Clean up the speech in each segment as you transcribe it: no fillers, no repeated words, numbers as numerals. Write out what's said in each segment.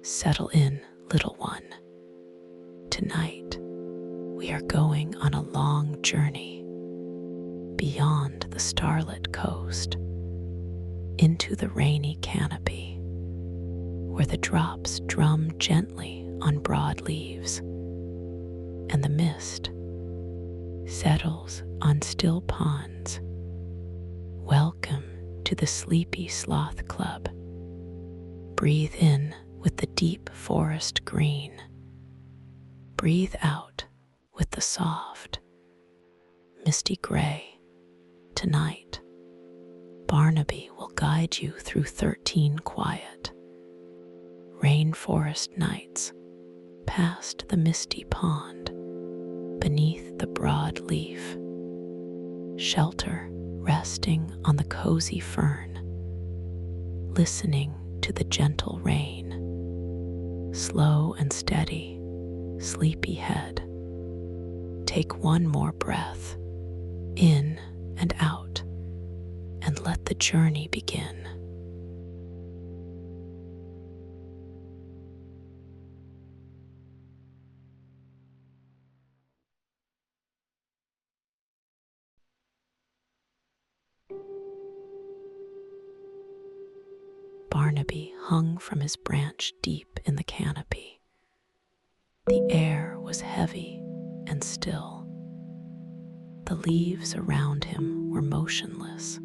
Settle in, little one. Tonight, we are going on a long journey beyond the starlit coast into the rainy canopy, where the drops drum gently on broad leaves and the mist settles on still ponds. Welcome to the Sleepy Sloth Club. Breathe in with the deep forest green. Breathe out with the soft, misty gray. Tonight, Barnaby will guide you through 13 quiet rainforest nights, past the misty pond, beneath the broad leaf, shelter resting on the cozy fern, listening to the gentle rain. Slow and steady, sleepy head. Take one more breath, in and out, and let the journey begin. Barnaby hung from his branch deep in the canopy. The air was heavy and still. The leaves around him were motionless,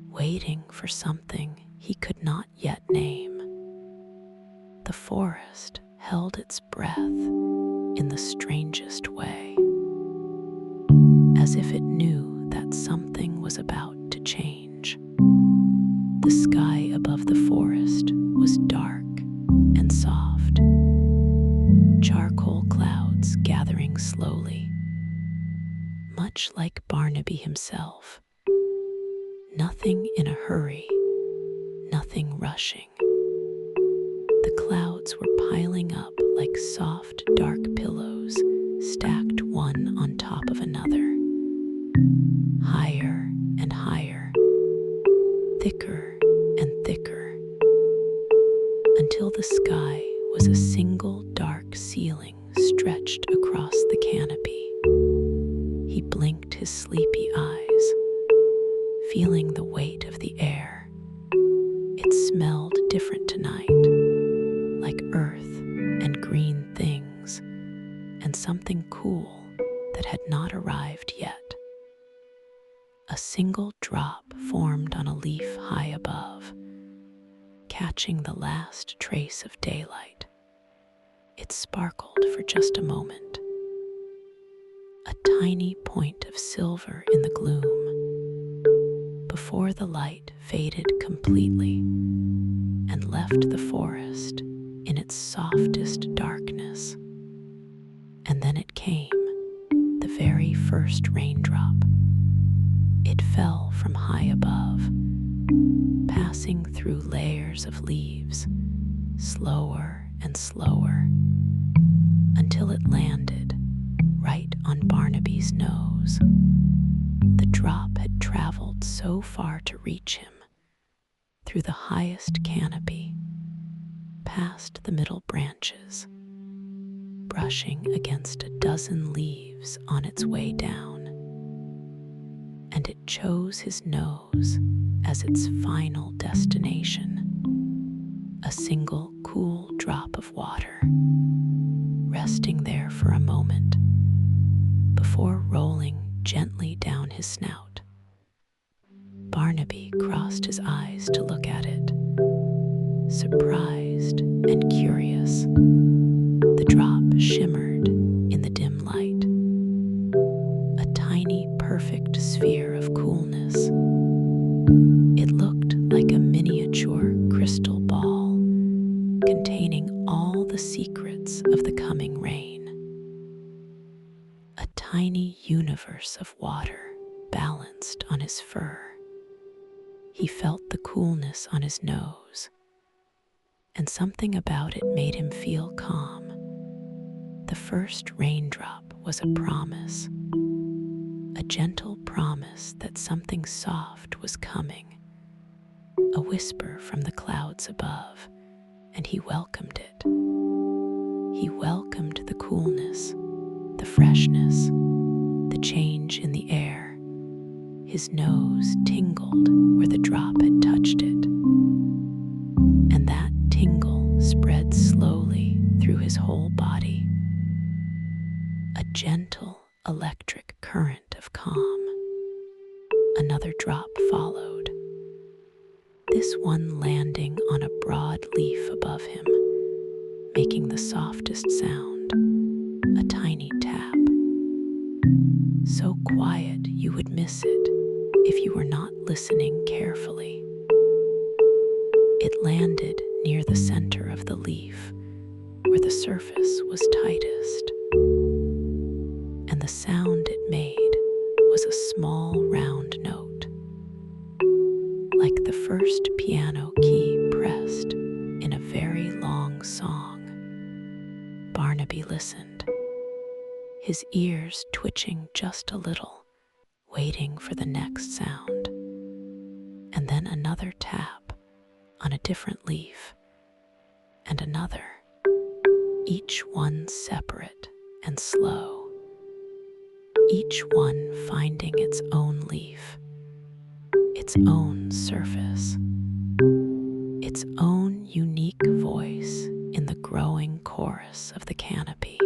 waiting for something he could not yet name. The forest held its breath in the strangest way, as if it knew that something was about to change. The sky above the forest was dark and soft, charcoal clouds gathering slowly, much like Barnaby himself. Nothing in a hurry, nothing rushing. The clouds were piling up like soft, dark pillows stacked one on top of another, higher and higher, thicker and thicker, until the sky was a single dark ceiling stretched across the canopy. He blinked his sleepy eyes, feeling the weight of the air. It smelled different tonight, like earth and green things, and something cool that had not arrived yet. A single drop formed on a leaf high above, catching the last trace of daylight. It sparkled for just a moment, a tiny point of silver in the gloom, before the light faded completely and left the forest in its softest darkness. And then it came, the very first raindrop. It fell from high above, passing through layers of leaves, slower and slower, until it landed right on Barnaby's nose. The drop had traveled so far to reach him, through the highest canopy, past the middle branches, brushing against a dozen leaves on its way down. And it chose his nose as its final destination, a single cool drop of water, resting there for a moment before rolling gently down his snout. Barnaby crossed his eyes to look at it, surprised and curious. The drop shimmered in the dim light, a tiny, perfect sphere of coolness. It looked like a miniature crystal ball containing all the secrets of the coming rain. A tiny universe of water balanced on his fur. He felt the coolness on his nose, and something about it made him feel calm. The first raindrop was a promise, a gentle promise that something soft was coming, a whisper from the clouds above, and he welcomed it. He welcomed the coolness, the freshness, the change in the air. His nose tingled where the drop had touched it, and that tingle spread slowly through his whole body. A gentle electric current of calm. Another drop followed, this one landing on a broad leaf above him, making the softest sound, a tiny tap. So quiet you would miss it if you were not listening carefully. It landed near the center of the leaf, where the surface was tightest, and the sound it made was a small round note, like the first piano key pressed in a very long song. Barnaby listened, his ears twitching just a little, waiting for the next sound. And then another tap on a different leaf, and another, each one separate and slow. Each one finding its own leaf, its own surface, its own unique voice in the growing chorus of the canopy.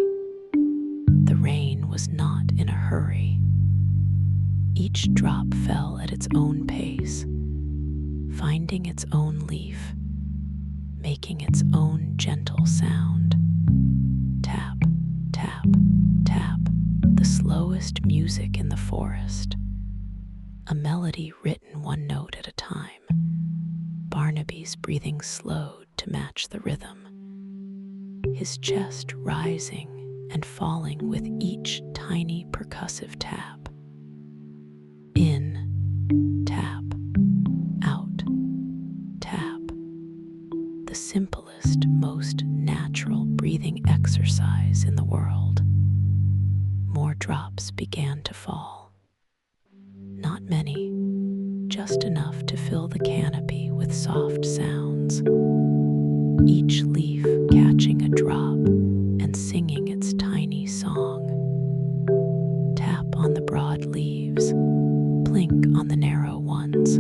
The rain was not in a hurry. Each drop fell at its own pace, finding its own leaf, making its own gentle sound. Tap, tap, tap, the slowest music in the forest, a melody written one note at a time. Barnaby's breathing slowed to match the rhythm, his chest rising and falling with each tiny percussive tap. In, tap, out, tap. The simplest, most natural breathing exercise in the world. More drops began to fall. Not many, just enough to fill the canopy with soft sounds. Each leaf catching a drop and singing its tiny song. Tap on the broad leaves, blink on the narrow ones,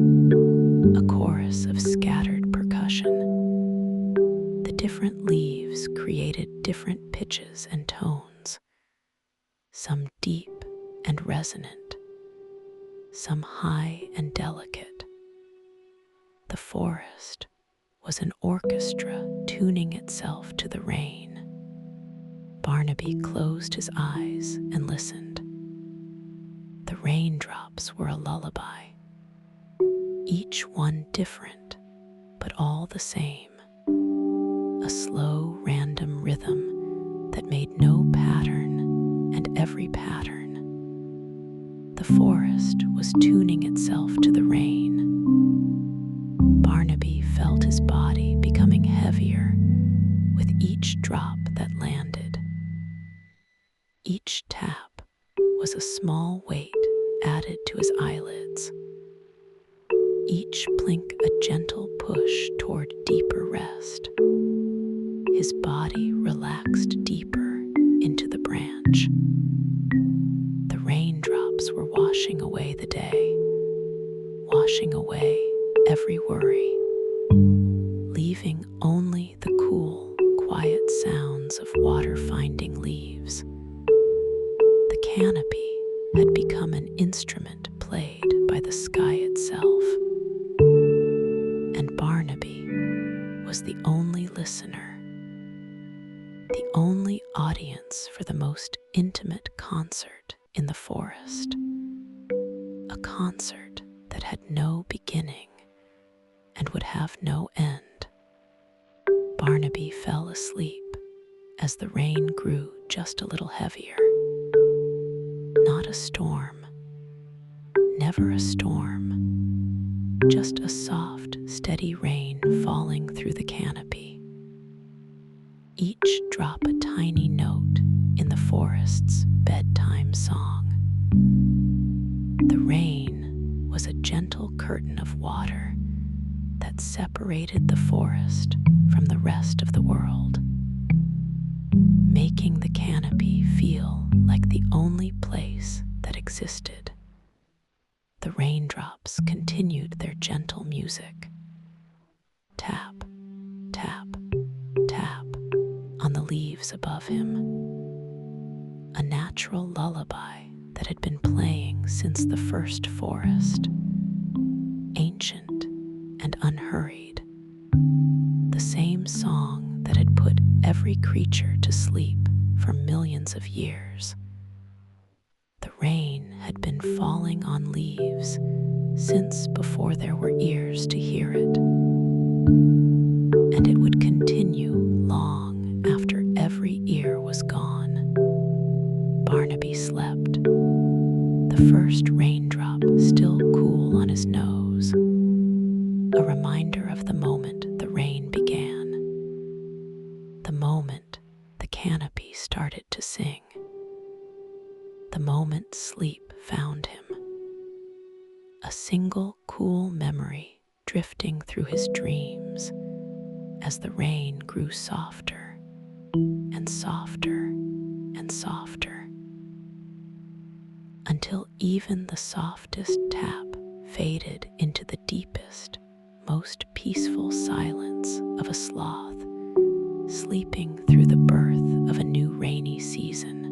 a chorus of scattered percussion. The different leaves created different pitches and tones, some deep and resonant, some high and delicate. The forest was an orchestra tuning itself to the rain. Barnaby closed his eyes and listened. The raindrops were a lullaby, each one different, but all the same. A slow, random rhythm that made no pattern, and every pattern. The forest was tuning itself to the rain. Barnaby felt his body becoming heavier with each drop that landed. Each tap was a small weight added to his eyelids. Each blink a gentle push toward deeper rest. His body relaxed deeper into the branch. The raindrops were washing away the day, washing away every worry, leaving only the cool, quiet sounds of water finding leaves. The canopy had become an instrument played by the sky itself, and Barnaby was the only listener, the only audience for the most intimate concert in the forest, a concert that had no beginning and would have no end. Barnaby fell asleep as the rain grew just a little heavier. Not a storm, never a storm, just a soft, steady rain falling through the canopy. Each drop a tiny note in the forest's bedtime song. The rain was a gentle curtain of water that separated the forest from the rest of the world, making the canopy feel like the only place that existed. The raindrops continued their gentle music. Tap, tap, tap on the leaves above him. A natural lullaby that had been playing since the first forest. Ancient and unhurried. The same song that had put every creature to sleep for millions of years. The rain had been falling on leaves since before there were ears to hear it. And it would continue long after every ear was gone. Barnaby slept, the first raindrop still cool on his nose, a reminder of the moment the rain began, the moment the canopy started to sing, the moment sleep found him. A single cool memory drifting through his dreams as the rain grew softer and softer and softer, until even the softest tap faded into the deepest, most peaceful silence of a sloth sleeping through the birth of a new rainy season.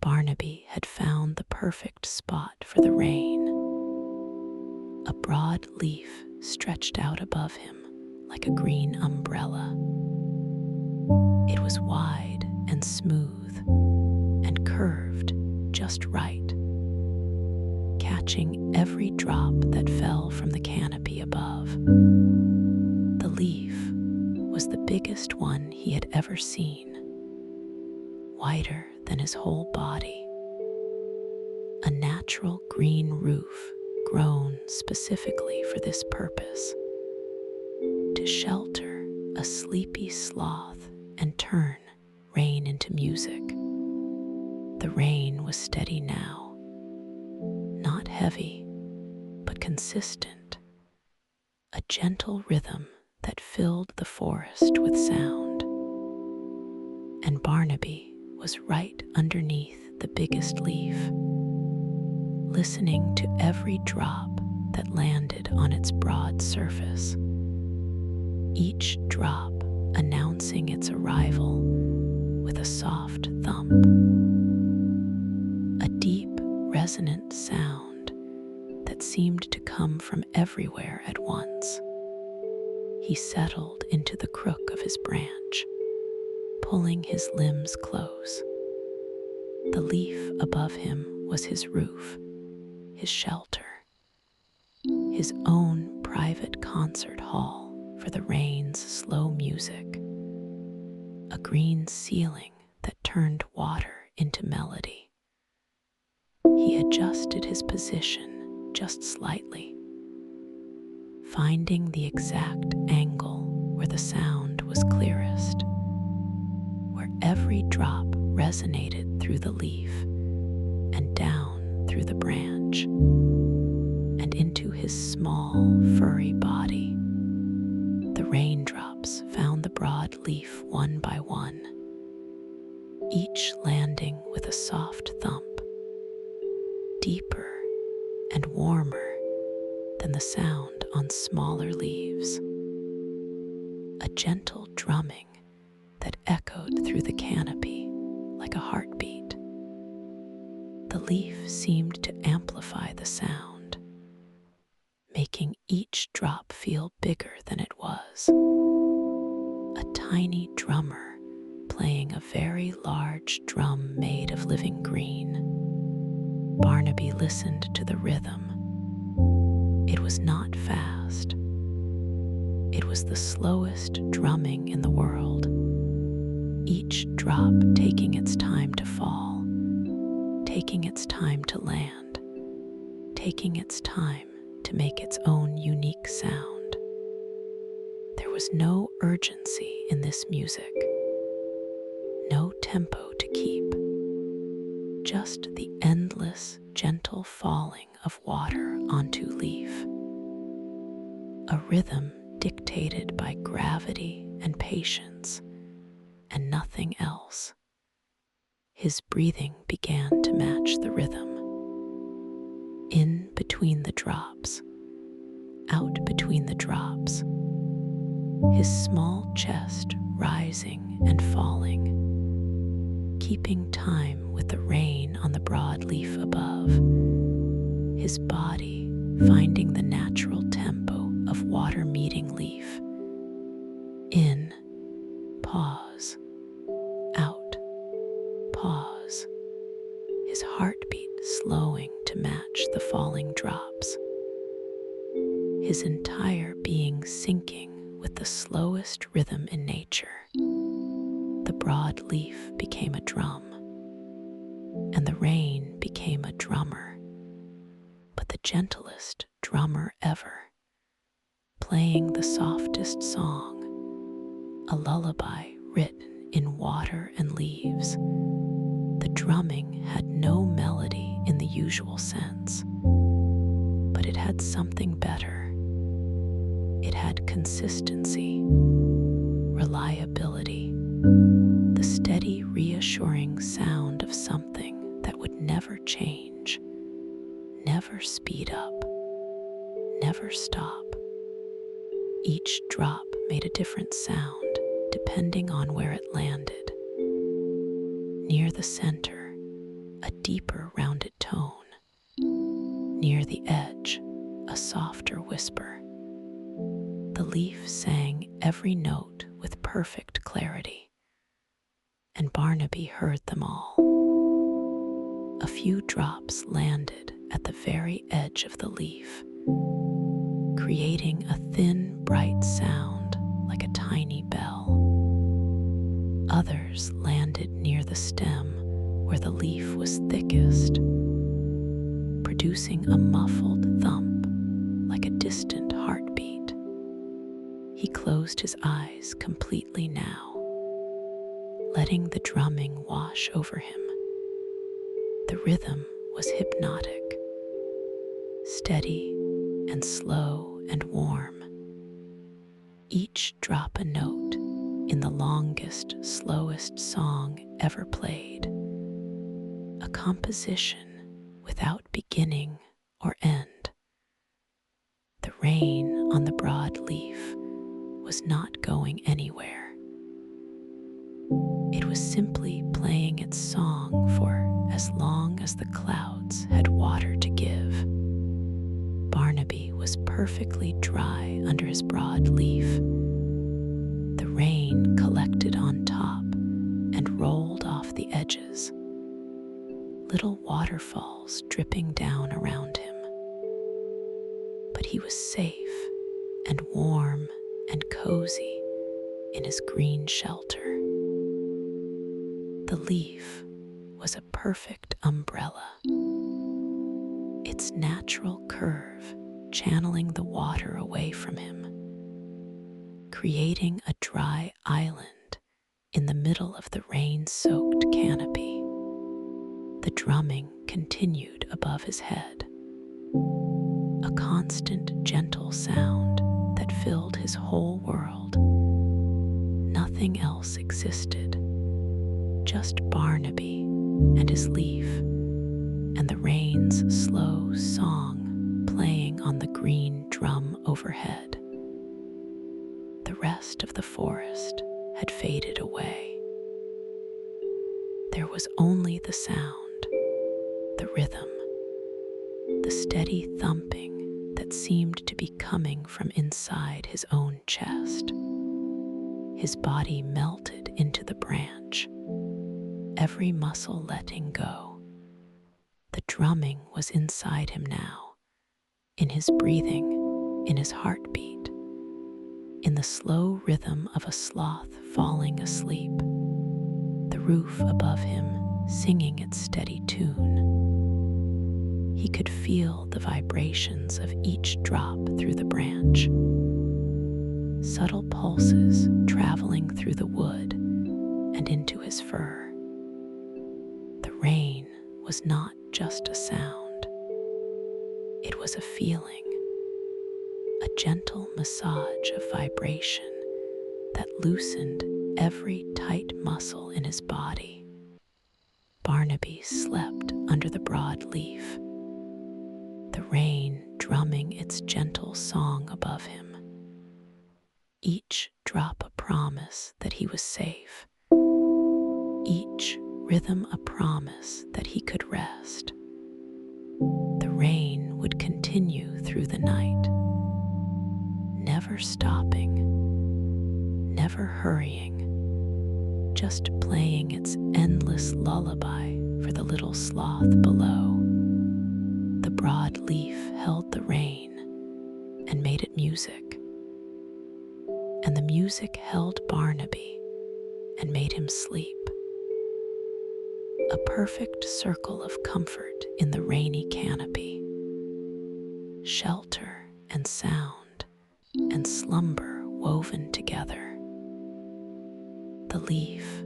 Barnaby had found the perfect spot for the rain. A broad leaf stretched out above him like a green umbrella. It was wide and smooth and curved just right, catching every drop that fell from the canopy above. The leaf was the biggest one he had ever seen, wider than his whole body. A natural green roof grown specifically for this purpose, to shelter a sleepy sloth and turn rain into music. The rain was steady now, not heavy, but consistent, a gentle rhythm that filled the forest with sound. And Barnaby was right underneath the biggest leaf, listening to every drop that landed on its broad surface, each drop announcing its arrival with a soft thump, a deep, resonant sound that seemed to come from everywhere at once. He settled into the crook of his branch, pulling his limbs close. The leaf above him was his roof, his shelter, his own private concert hall for the rain's slow music, a green ceiling that turned water into melody. He adjusted his position just slightly, finding the exact angle where the sound was clearest, where every drop resonated through the leaf and down through the branch and into his small, furry body. The raindrops found the broad leaf one by one, each landing with a soft thump, deeper and warmer than the sound on smaller leaves. A gentle drumming that echoed through the canopy like a heartbeat. The leaf seemed to amplify the sound, making each drop feel bigger than it was. A tiny drummer playing a very large drum made of living green. Barnaby listened to the rhythm. It was not fast, It was the slowest drumming in the world, each drop taking its time to fall, taking its time to land, taking its time to make its own unique sound. There was no urgency in this music, no tempo to keep, just the endless, gentle falling of water onto leaf. A rhythm dictated by gravity and patience, and nothing else. His breathing began to match the rhythm. In between the drops, out between the drops, his small chest rising and falling, keeping time with the rain on the broad leaf above, his body finding the natural tempo of water meeting leaf. In, pause, out, pause, his heartbeat slowing to match the falling drops, his entire being syncing with the slowest rhythm in nature. The broad leaf became a drum, and the rain became a drummer, but the gentlest drummer ever, playing the softest song, a lullaby written in water and leaves. The drumming had no melody in the usual sense, but it had something better. It had consistency, reliability, the steady, reassuring sound of something that would never change, never speed up, never stop. Each drop made a different sound depending on where it landed. Near the center, a deeper rounded tone. Near the edge, a softer whisper. The leaf sang every note with perfect clarity, and Barnaby heard them all. A few drops landed at the very edge of the leaf, creating a thin, bright sound like a tiny bell. Others landed near the stem where the leaf was thickest, producing a muffled thump like a distant heartbeat. He closed his eyes completely now, letting the drumming wash over him. The rhythm was hypnotic, steady and slow and warm. Each drop a note in the longest, slowest song ever played. A composition without beginning or end. The rain on the broad leaf was not going anywhere. It was simply playing its song for as long as the clouds had water to give. Barnaby was perfectly dry under his broad leaf. The rain collected on top and rolled off the edges, little waterfalls dripping down around him. But he was safe and warm and cozy in his green shelter. The leaf was a perfect umbrella, its natural curve channeling the water away from him, creating a dry island in the middle of the rain-soaked canopy. The drumming continued above his head, a constant, gentle sound that filled his whole world. Nothing else existed, just Barnaby and his leaf, and the rain's slow song playing on the green drum overhead. The rest of the forest had faded away. There was only the sound, the rhythm, the steady thumping that seemed to be coming from inside his own chest. His body melted into the branch, every muscle letting go. The drumming was inside him now, in his breathing, in his heartbeat. in the slow rhythm of a sloth falling asleep, the roof above him singing its steady tune. He could feel the vibrations of each drop through the branch, subtle pulses traveling through the wood and into his fur. The rain was not just a sound, it was a feeling, a gentle massage of vibration that loosened every tight muscle in his body. Barnaby slept under the broad leaf, the rain drumming its gentle song above him, each drop a promise that he was safe, each rhythm a promise that he could rest. The rain would continue through the night, never stopping, never hurrying, just playing its endless lullaby for the little sloth below. The broad leaf held the rain and made it music, and the music held Barnaby and made him sleep. A perfect circle of comfort in the rainy canopy, shelter and sound and slumber woven together. The leaf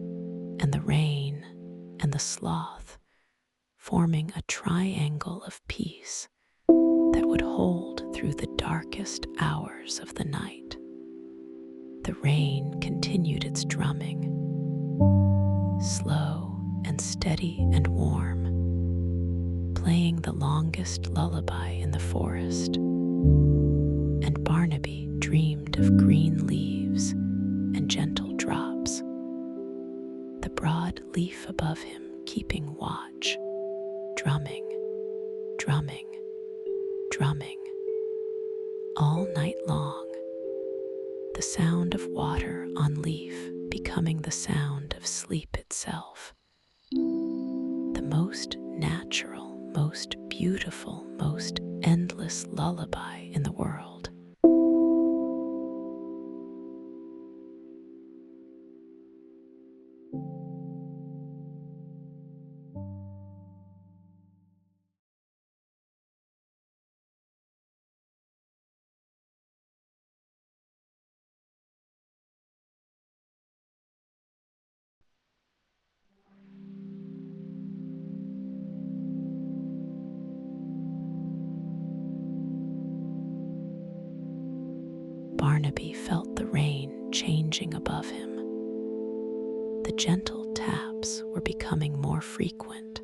and the rain and the sloth forming a triangle of peace that would hold through the darkest hours of the night. The rain continued its drumming, slow and steady and warm, playing the longest lullaby in the forest. And Barnaby dreamed of green leaves and gentle drops, the broad leaf above him keeping watch, drumming, drumming, drumming, all night long, the sound of water on leaf becoming the sound of sleep itself. The most natural, most beautiful, most endless lullaby in the world. Barnaby felt the rain changing above him. The gentle taps were becoming more frequent,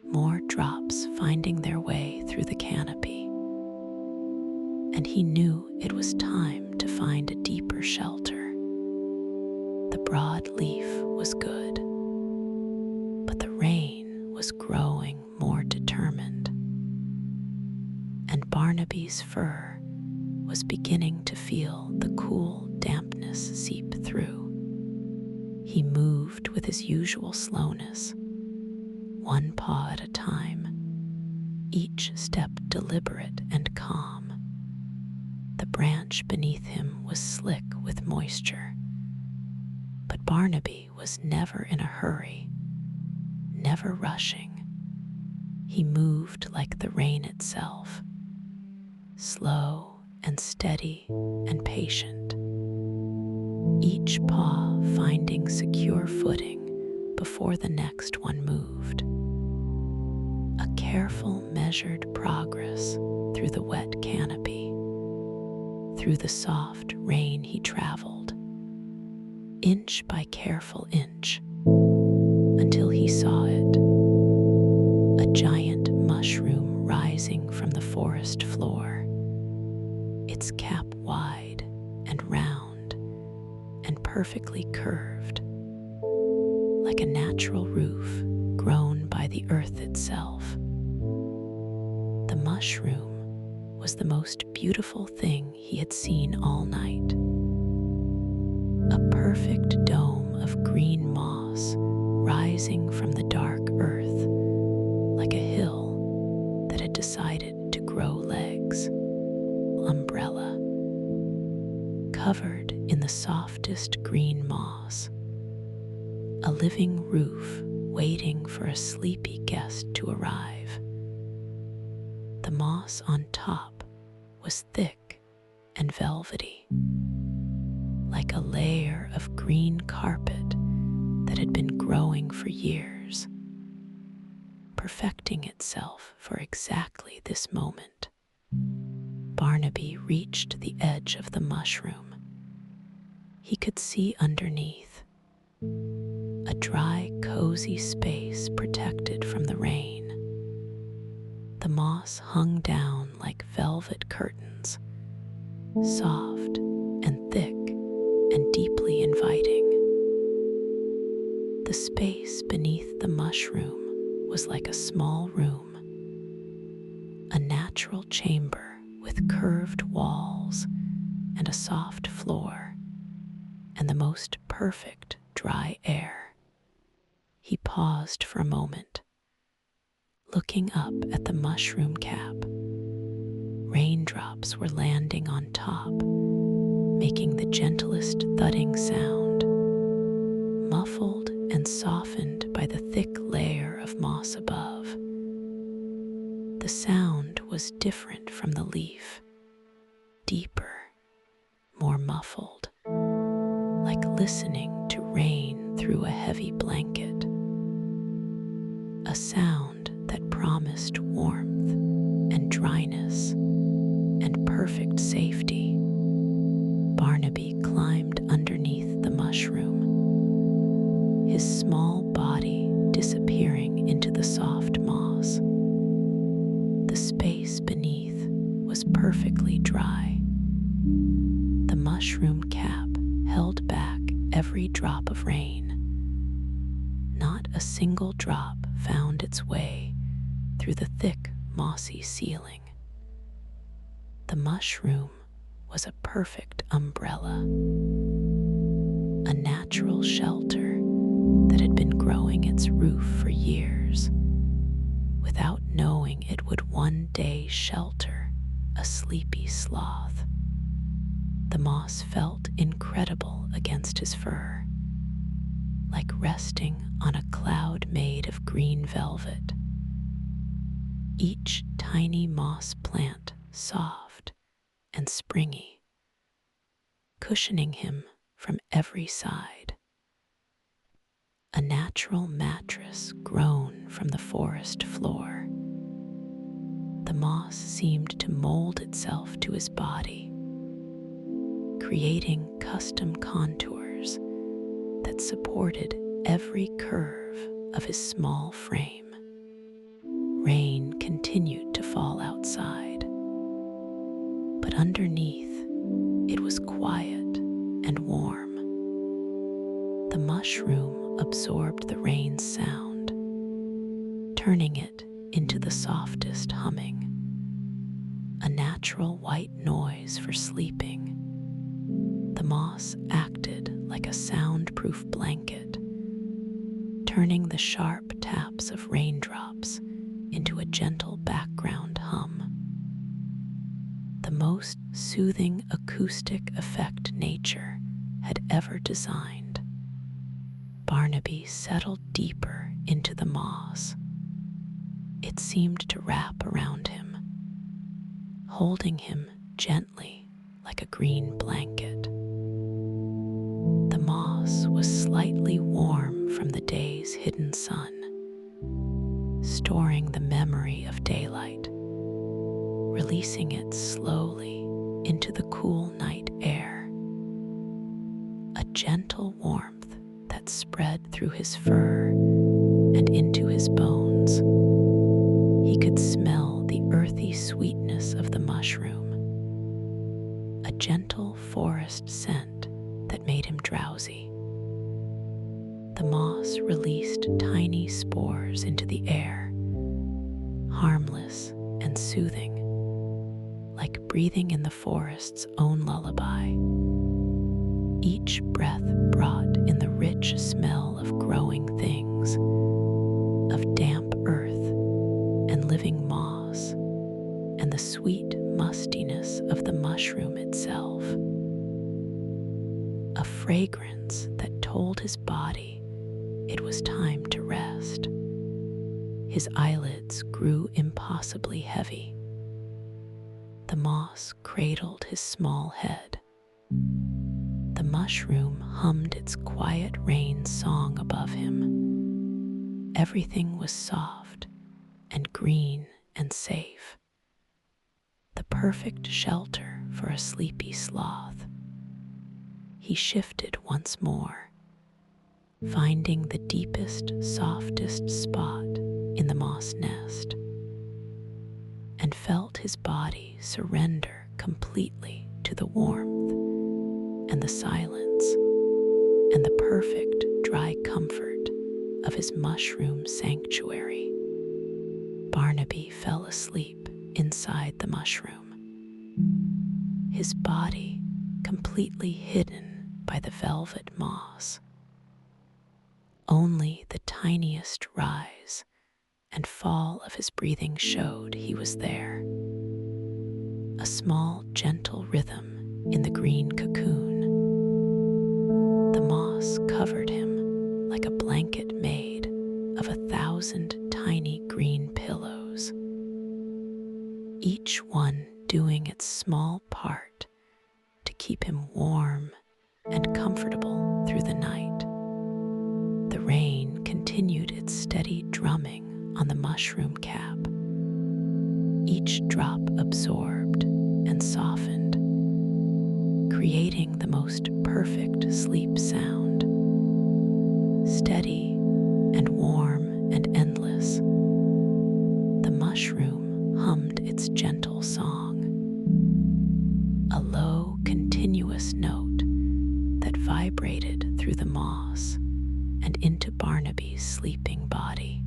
more drops finding their way through the canopy. And he knew it was time to find a deeper shelter. The broad leaf was good, but the rain was growing more determined. And Barnaby's fur was beginning to feel the cool dampness seep through. He moved with his usual slowness, one paw at a time, each step deliberate and calm. The branch beneath him was slick with moisture, but Barnaby was never in a hurry, never rushing. He moved like the rain itself, slow and steady and patient, each paw finding secure footing before the next one moved. A careful, measured progress through the wet canopy. Through the soft rain he traveled, inch by careful inch, until he saw it, a giant mushroom rising from the forest floor, its cap wide and round and perfectly curved, like a natural roof grown by the earth itself. The mushroom was the most beautiful thing he had seen all night. A perfect dome of green moss rising from the dark earth, like a hill that had decided to grow legs. Umbrella, covered in the softest green moss, a living roof waiting for a sleepy guest to arrive. The moss on top was thick and velvety, like a layer of green carpet that had been growing for years, perfecting itself for exactly this moment. Barnaby reached the edge of the mushroom. He could see underneath, a dry, cozy space protected from the rain. The moss hung down like velvet curtains, soft and thick and deeply inviting. The space beneath the mushroom was like a small room, a natural chamber with curved walls and a soft floor, and the most perfect dry air. He paused for a moment, looking up at the mushroom cap. Raindrops were landing on top, making the gentlest thudding sound, muffled and softened by the thick layer of moss above. The sound was different from the leaf, deeper, more muffled, like listening to rain through a heavy blanket. A sound that promised warmth and dryness and perfect safety. Barnaby climbed underneath the mushroom, his small body disappearing into the soft moss. The space beneath was perfectly dry. The mushroom cap held back every drop of rain. Not a single drop found its way through the thick, mossy ceiling. The mushroom was a perfect umbrella, a natural shelter that had been growing its roof for years, without knowing it would one day shelter a sleepy sloth. The moss felt incredible against his fur, like resting on a cloud made of green velvet. Each tiny moss plant soft and springy, cushioning him from every side. A natural mattress grown from the forest floor. The moss seemed to mold itself to his body, creating custom contours that supported every curve of his small frame. Rain continued to fall outside, but underneath it was quiet and warm. The mushroom absorbed the rain's sound, turning it into the softest humming, a natural white noise for sleeping. The moss acted like a soundproof blanket, turning the sharp taps of raindrops into a gentle background hum. The most soothing acoustic effect nature had ever designed. Barnaby settled deeper into the moss. It seemed to wrap around him, holding him gently like a green blanket. The moss was slightly warm from the day's hidden sun, storing the memory of daylight, releasing it slowly into the cool night air. A gentle warmth that spread through his fur and into his bones. He could smell the earthy sweetness of the mushroom, a gentle forest scent that made him drowsy. The moss released tiny spores into the air, harmless and soothing, like breathing in the forest's own lullaby. Each breath brought in the rich smell of growing things, of damp earth and living moss, and the sweet mustiness of the mushroom itself. fragrance that told his body it was time to rest. His eyelids grew impossibly heavy. The moss cradled his small head. The mushroom hummed its quiet rain song above him. Everything was soft and green and safe. The perfect shelter for a sleepy sloth. He shifted once more, finding the deepest, softest spot in the moss nest, and felt his body surrender completely to the warmth and the silence and the perfect dry comfort of his mushroom sanctuary. Barnaby fell asleep inside the mushroom, his body completely hidden by the velvet moss. Only the tiniest rise and fall of his breathing showed he was there. A small, gentle rhythm in the green cocoon. The moss covered him like a blanket made of 1,000 tiny green pillows, each one doing its small part to keep him warm and comfortable through the night. The rain continued its steady drumming on the mushroom cap, each drop absorbed and softened, creating the most perfect sleep sound, steady and warm and endless. The mushroom hummed its gentle song, a low, continuous note that vibrated through the moss and into Barnaby's sleeping body.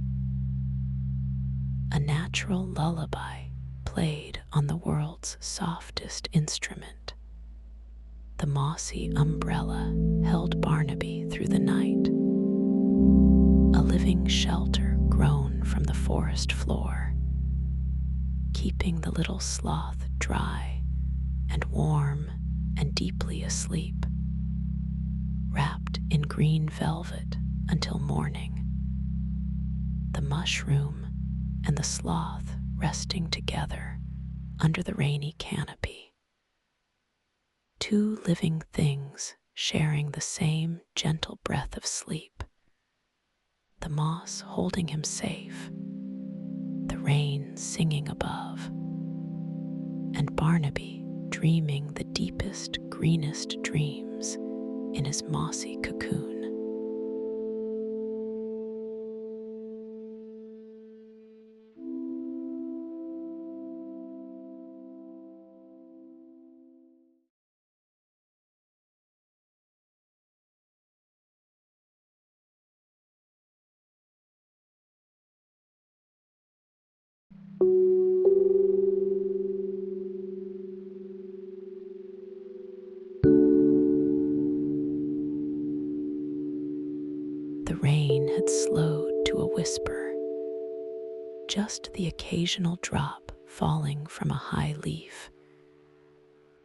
A natural lullaby played on the world's softest instrument. The mossy umbrella held Barnaby through the night, a living shelter grown from the forest floor, keeping the little sloth dry and warm and deeply asleep, wrapped in green velvet until morning. The mushroom and the sloth resting together under the rainy canopy. Two living things sharing the same gentle breath of sleep. The moss holding him safe, the rain singing above, and Barnaby dreaming the deepest, greenest dreams in his mossy cocoon. The rain had slowed to a whisper, just the occasional drop falling from a high leaf,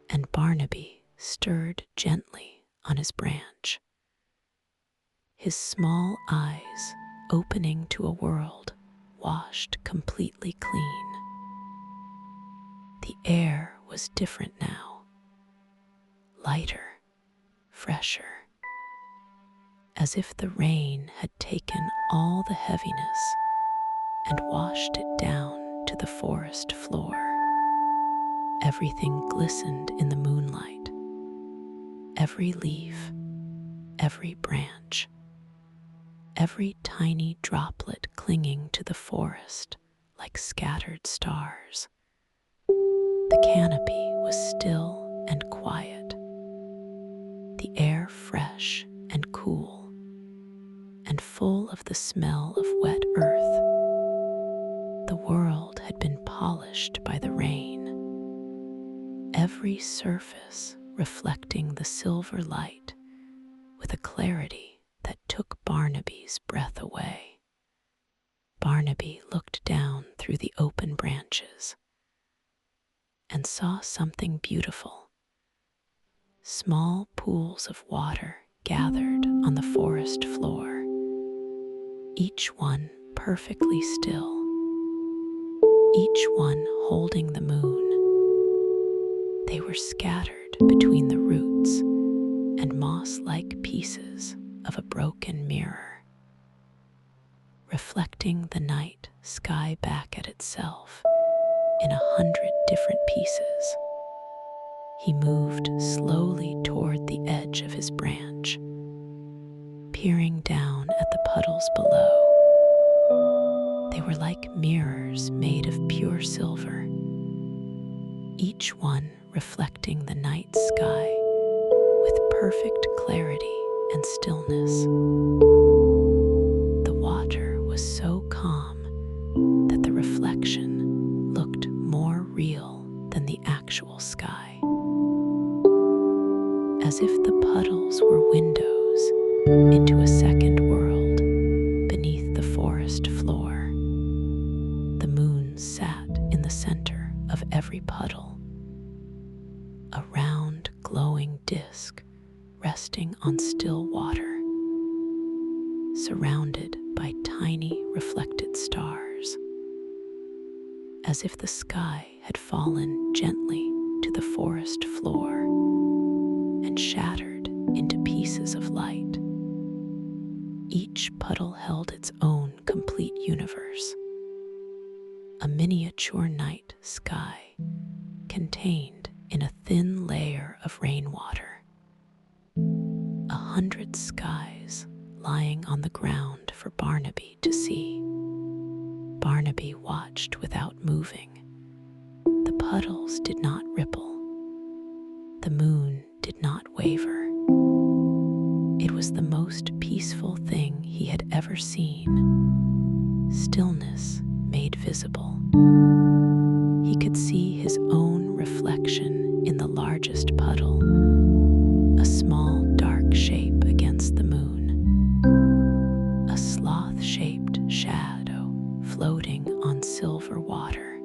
and Barnaby stirred gently on his branch, his small eyes opening to a world washed completely clean. The air was different now, lighter, fresher, as if the rain had taken all the heaviness and washed it down to the forest floor. Everything glistened in the moonlight, every leaf, every branch, every tiny droplet clinging to the forest like scattered stars. The canopy was still and quiet, the air fresh and cool, and full of the smell of wet earth. The world had been polished by the rain, every surface reflecting the silver light with a clarity that took Barnaby's breath away. Barnaby looked down through the open branches and saw something beautiful. Small pools of water gathered on the forest floor, each one perfectly still, each one holding the moon. They were scattered between the roots and moss-like pieces of a broken mirror, reflecting the night sky back at itself in 100 different pieces. He moved slowly toward the edge of his branch, peering down at the puddles below. They were like mirrors made of pure silver, each one reflecting the night sky with perfect clarity and stillness. The water was so calm that the reflection looked more real than the actual sky, as if the puddles were windows into a second world beneath the forest floor. The moon sat in the center of every puddle, a round, glowing disk resting on still water, surrounded by tiny reflected stars, as if the sky had fallen gently to the forest floor and shattered into pieces of light. Each puddle held its own complete universe, a miniature night sky contained in a thin layer of rainwater. 100 skies lying on the ground for Barnaby to see. Barnaby watched without moving. The puddles did not ripple. The moon did not waver. It was the most peaceful thing he had ever seen. Stillness made visible. He could see his own reflection in the largest puddle, a small dark shape against the moon, a sloth-shaped shadow floating on silver water.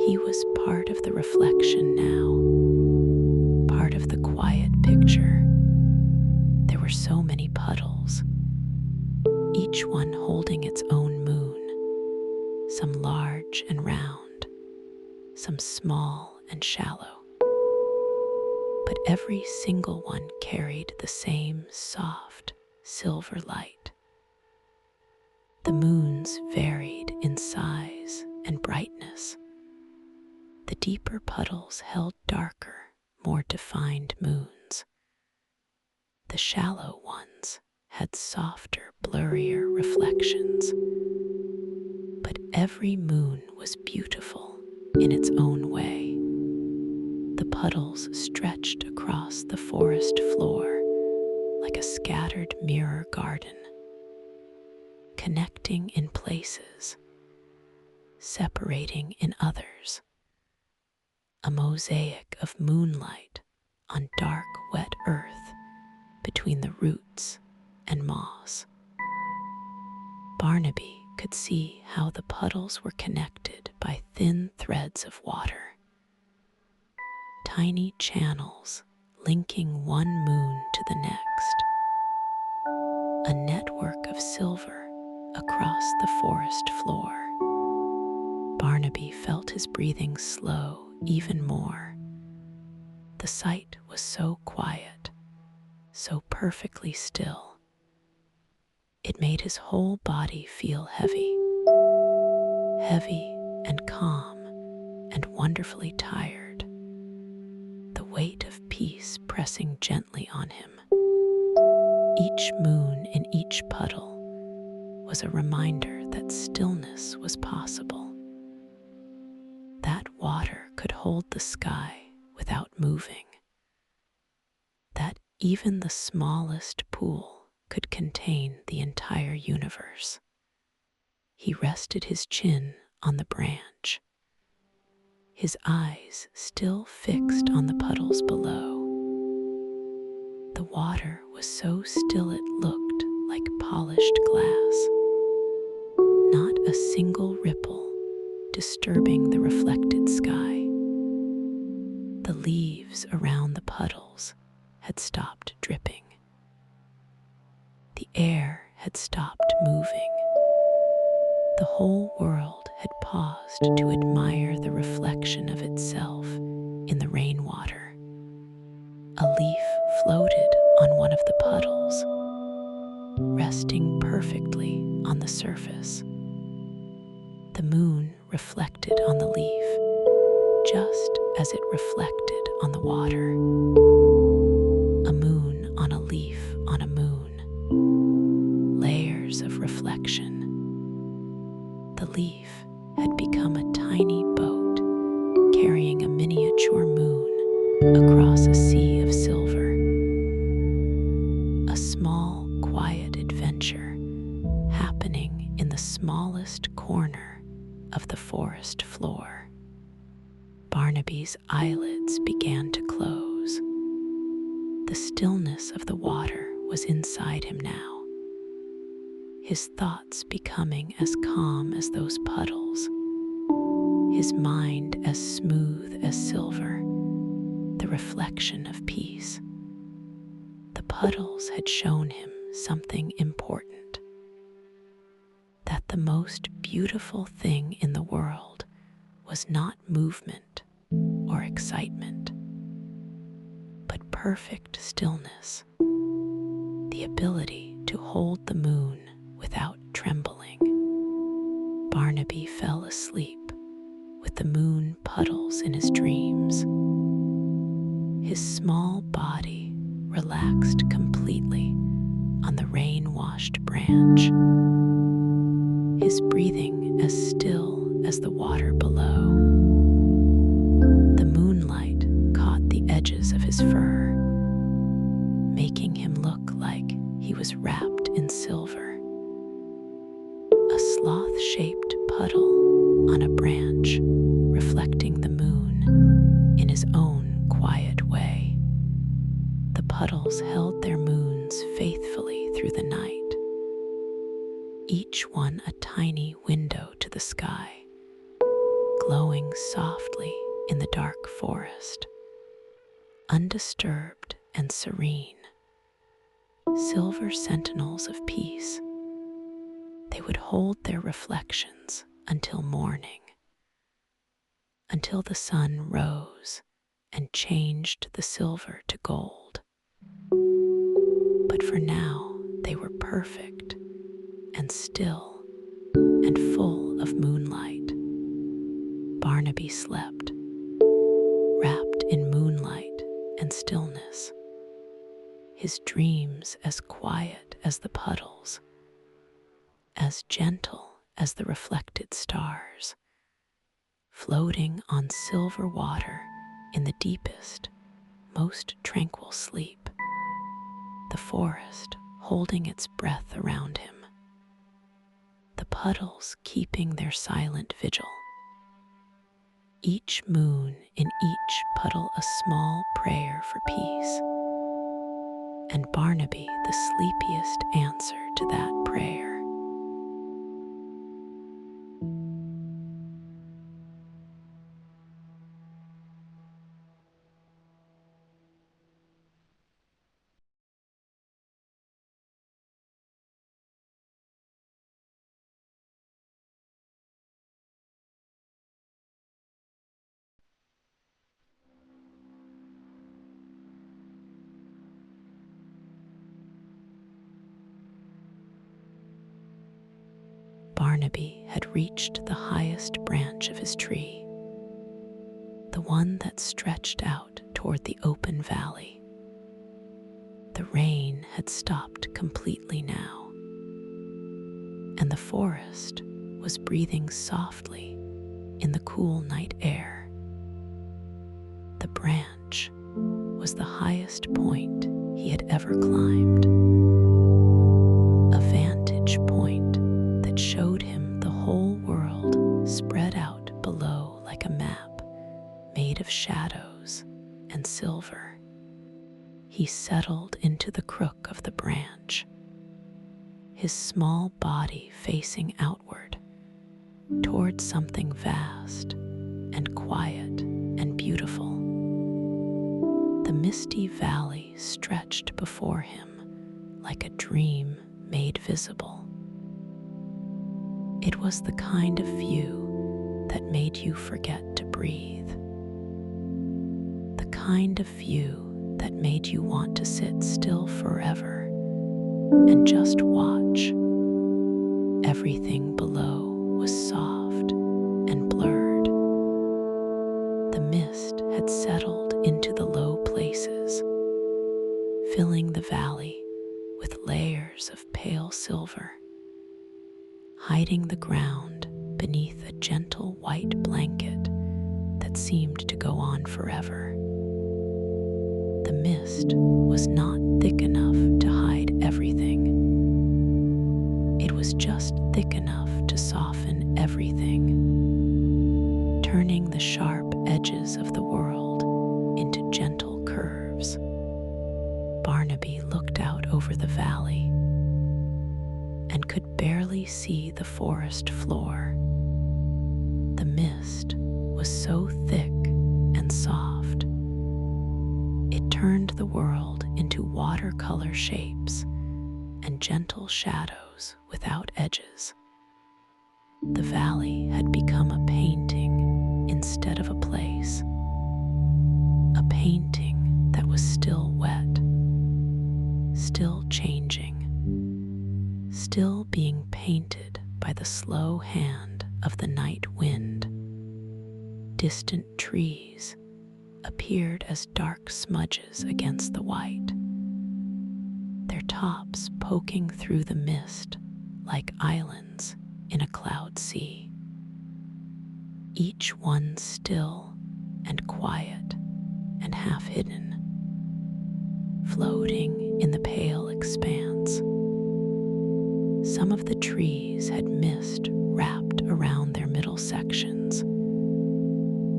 He was part of the reflection now, part of the quiet picture. There were so many puddles, each one holding its own moon, some large and round, some small and shallow. But every single one carried the same soft silver light. The moons varied in size and brightness. The deeper puddles held darker, more defined moons. The shallow ones had softer, blurrier reflections. But every moon was beautiful in its own way. The puddles stretched across the forest floor like a scattered mirror garden, connecting in places, separating in others. A mosaic of moonlight on dark, wet earth between the roots and moss. Barnaby could see how the puddles were connected by thin threads of water, tiny channels linking one moon to the next, a network of silver across the forest floor. Barnaby felt his breathing slow even more. The sight was so quiet, so perfectly still. It made his whole body feel heavy and calm and wonderfully tired, the weight of peace pressing gently on him. Each moon in each puddle was a reminder that stillness was possible, that water could hold the sky without moving, that even the smallest pool could contain the entire universe. He rested his chin on the branch, his eyes still fixed on the puddles below. The water was so still it looked like polished glass, not a single ripple disturbing the reflected sky. The leaves around the puddles had stopped dripping. The air had stopped moving. The whole world had paused to admire the reflection of itself in the rainwater. A leaf floated on one of the puddles, resting perfectly on the surface. The moon reflected on the leaf, just as it reflected on the water. A moon on a leaf on a moon. Layers of reflection. The leaf had become a tiny boat, carrying a miniature moon across a sea of silver. A small, quiet adventure happening in the smallest corner of the forest floor. Barnaby's eyelids began to close. The stillness of the water was inside him now, his thoughts becoming as calm as those puddles, his mind as smooth as silver, the reflection of peace. The puddles had shown him something important, that the most beautiful thing in the world was not movement or excitement, but perfect stillness, the ability to hold the moon without trembling. Barnaby fell asleep with the moon puddles in his dreams. His small body relaxed completely on the rain-washed branch, his breathing as still as the water below. The moonlight caught the edges of his fur, making him look like he was wrapped in silver. A sloth-shaped puddle on a branch, reflecting the moon in his own quiet way. The puddles held their moons faithfully through the night, each one a tiny window to the sky, glowing softly in the dark forest, undisturbed and serene. Silver sentinels of peace. They would hold their reflections until morning, until the sun rose and changed the silver to gold. But for now, they were perfect and still and full of moonlight. Barnaby slept, wrapped in moonlight and stillness, his dreams as quiet as the puddles, as gentle as the reflected stars, floating on silver water in the deepest, most tranquil sleep, the forest holding its breath around him, the puddles keeping their silent vigil, each moon in each puddle a small prayer for peace, and Barnaby the sleepiest answer to that prayer. Barnaby had reached the highest branch of his tree, the one that stretched out toward the open valley. The rain had stopped completely now, and the forest was breathing softly in the cool night air. The branch was the highest point he had ever climbed, a vantage point that showed him the whole world spread out below like a map made of shadows and silver. He settled into the crook of the branch, his small body facing outward toward something vast and quiet and beautiful. The misty valley stretched before him like a dream made visible. It was the kind of view that made you forget to breathe. The kind of view that made you want to sit still forever and just watch. Everything below was soft and blurred. The mist had settled into the low places, filling the valley with layers of pale silver, hiding the ground beneath a gentle white blanket that seemed to go on forever. The mist was not thick enough to hide everything. It was just thick enough to soften everything, turning the sharp edges of the world into gentle curves. Barnaby looked out over the valley and could barely see the forest floor. The mist was so thick and soft. It turned the world into watercolor shapes and gentle shadows without edges. The valley had become a painting instead of a place. A painting that was still wet, still changing, still being painted by the slow hand of the night wind. Distant trees appeared as dark smudges against the white, their tops poking through the mist like islands in a cloud sea. Each one still and quiet and half hidden, floating in the pale expanse. Some of the trees had mist wrapped around their middle sections,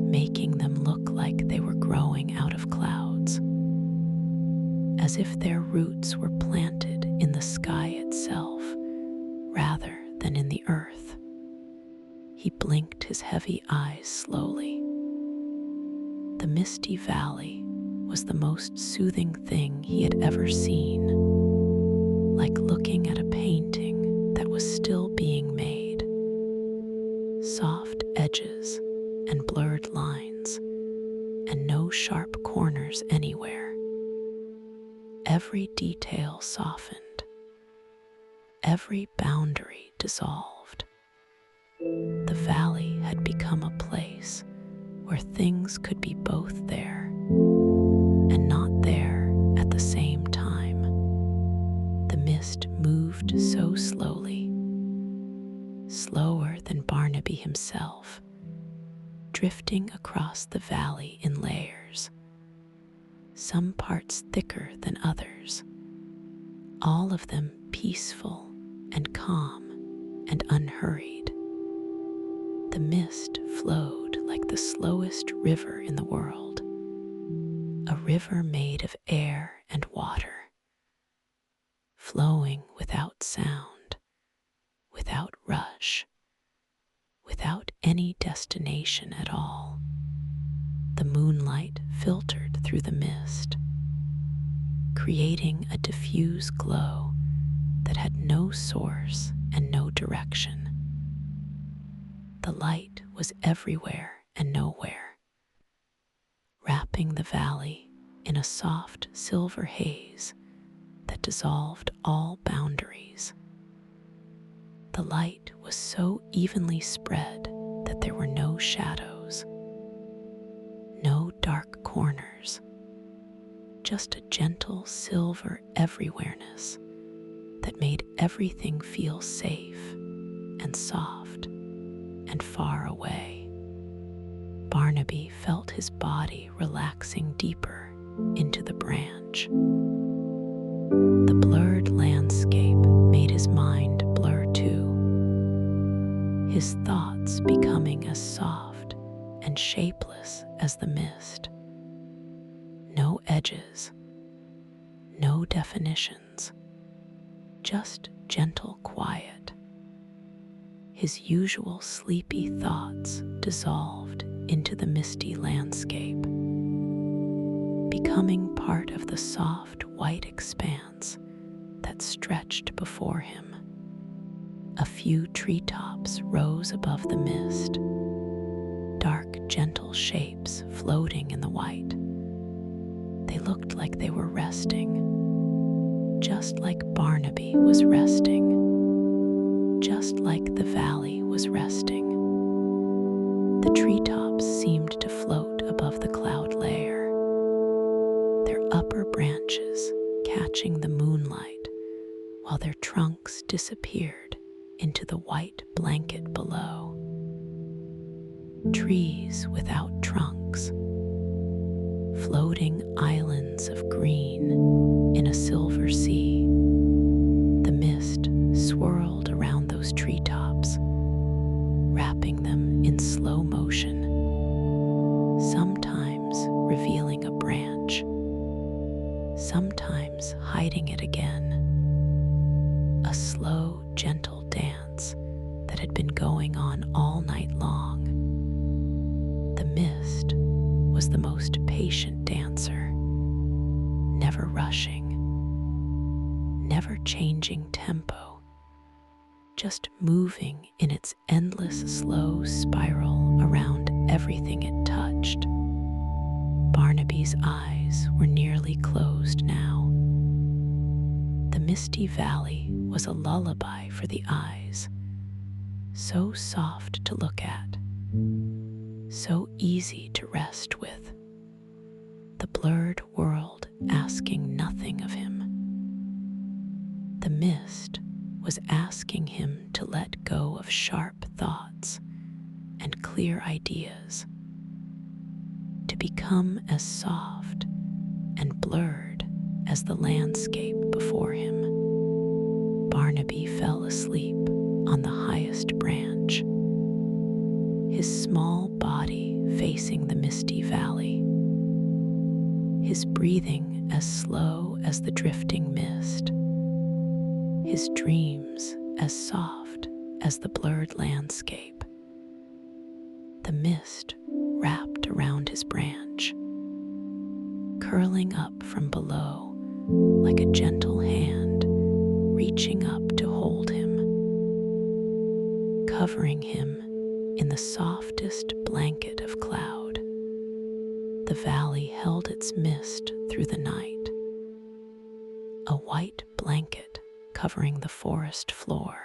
making them look like they were growing out of clouds, as if their roots were planted in the sky itself rather than in the earth. He blinked his heavy eyes slowly. The misty valley was the most soothing thing he had ever seen, like looking at a painting that was still being made. Soft edges and blurred lines, and no sharp corners anywhere. Every detail softened, every boundary dissolved. The valley had become a place where things could be both there and not there at the same time. The mist moved so slowly, slower than Barnaby himself, drifting across the valley in layers, some parts thicker than others, all of them peaceful and calm and unhurried. The mist flowed like the slowest river in the world, a river made of air and water, flowing without sound, without rush, without any destination at all. The moonlight filtered through the mist, creating a diffuse glow that had no source and no direction. The light was everywhere and nowhere, wrapping the valley in a soft silver haze that dissolved all boundaries. The light was so evenly spread that there were no shadows, no dark corners, just a gentle silver everywhereness that made everything feel safe and soft and far away. Barnaby felt his body relaxing deeper into the branch. The blurred landscape made his mind blur too, his thoughts becoming as soft and shapeless as the mist. No edges, no definitions, just gentle quiet. His usual sleepy thoughts dissolved into the misty landscape, becoming part of the soft white expanse that stretched before him. A few treetops rose above the mist, dark, gentle shapes floating in the white. They looked like they were resting, just like Barnaby was resting, just like the valley was resting. The treetops seemed to float above the cloud layer, their upper branches catching the moonlight, while their trunks disappeared into the white blanket below. Trees without trunks, floating islands of green in a silver sea. The mist swirled around those treetops, wrapping them in slow motion, sometimes revealing a branch, sometimes hiding it again. A slow, gentle dance that had been going on all night long. The mist was the most patient dancer, never rushing, never changing tempo, just moving in its endless slow spiral around everything it touched. Barnaby's eyes were nearly closed now. The misty valley was a lullaby for the eyes, so soft to look at, so easy to rest with. The blurred world asking nothing of him. The mist was asking him to let go of sharp thoughts and clear ideas, to become as soft and blurred as the landscape before him. Barnaby fell asleep on the highest branch, his small body facing the misty valley, his breathing as slow as the drifting mist, his dreams as soft as the blurred landscape. The mist wrapped around his branch, curling up from below like a gentle hand reaching up to hold him, covering him in the softest blanket of cloud. The valley held its mist through the night, a white blanket covering the forest floor,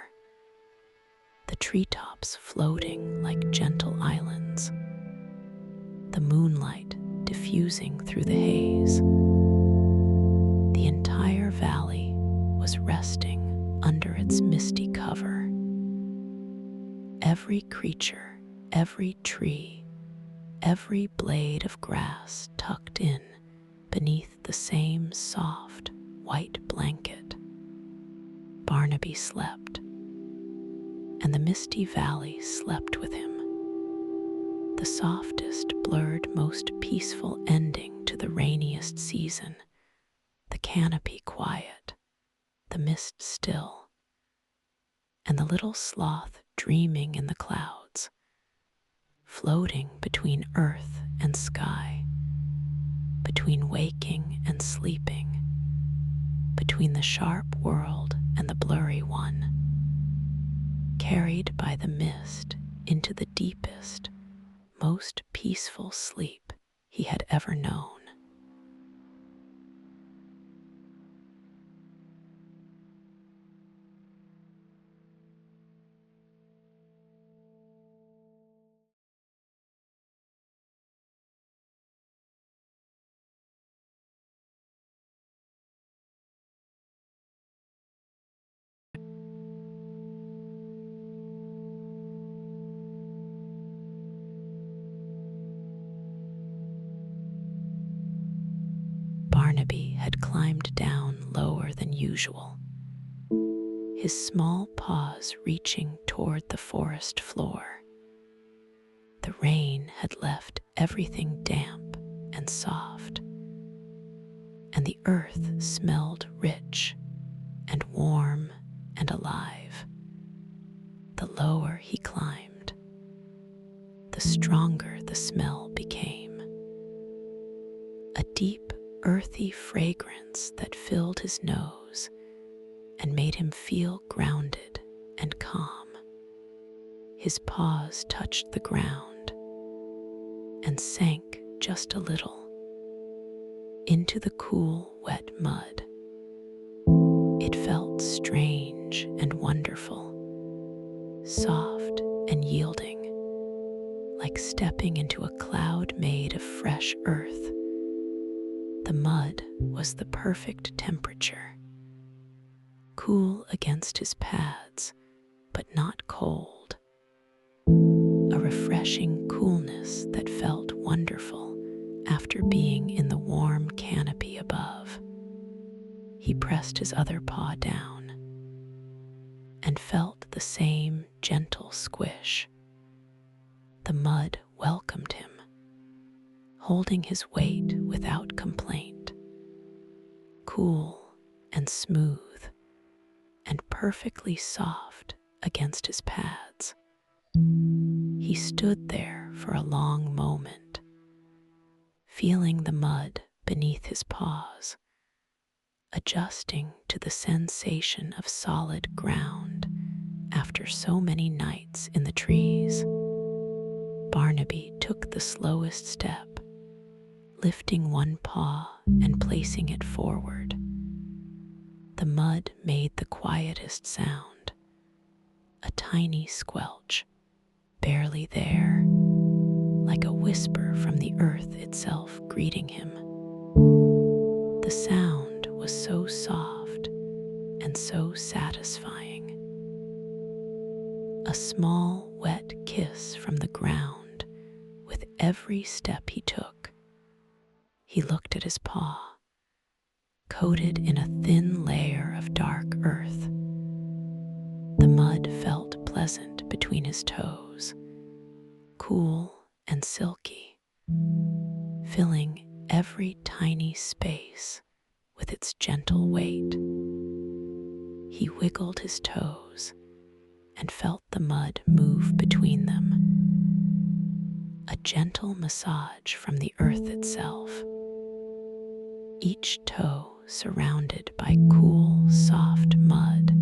the treetops floating like gentle islands, the moonlight diffusing through the haze. The entire valley was resting under its misty cover. Every creature, every tree, every blade of grass tucked in beneath the same soft white blanket. Barnaby slept, and the misty valley slept with him. The softest, blurred, most peaceful ending to the rainiest season. The canopy quiet, the mist still, and the little sloth dreaming in the clouds, floating between earth and sky, between waking and sleeping, between the sharp world and the blurry one, carried by the mist into the deepest, most peaceful sleep he had ever known. Barnaby had climbed down lower than usual, his small paws reaching toward the forest floor. The rain had left everything damp and soft, and the earth smelled rich and warm and alive. The lower he climbed, the stronger the smell became. A deep, earthy fragrance that filled his nose and made him feel grounded and calm. His paws touched the ground and sank just a little into the cool, wet mud. It felt strange and wonderful, soft and yielding, like stepping into a cloud made of fresh earth. The mud was the perfect temperature, cool against his pads, but not cold. A refreshing coolness that felt wonderful after being in the warm canopy above. He pressed his other paw down and felt the same gentle squish. The mud welcomed him, holding his weight without complaint. Cool and smooth and perfectly soft against his pads. He stood there for a long moment, feeling the mud beneath his paws, adjusting to the sensation of solid ground after so many nights in the trees. Barnaby took the slowest step, lifting one paw and placing it forward. The mud made the quietest sound, a tiny squelch, barely there, like a whisper from the earth itself greeting him. The sound was so soft and so satisfying. A small, wet kiss from the ground with every step he took. He looked at his paw, coated in a thin layer of dark earth. The mud felt pleasant between his toes, cool and silky, filling every tiny space with its gentle weight. He wiggled his toes and felt the mud move between them. A gentle massage from the earth itself. Each toe surrounded by cool, soft mud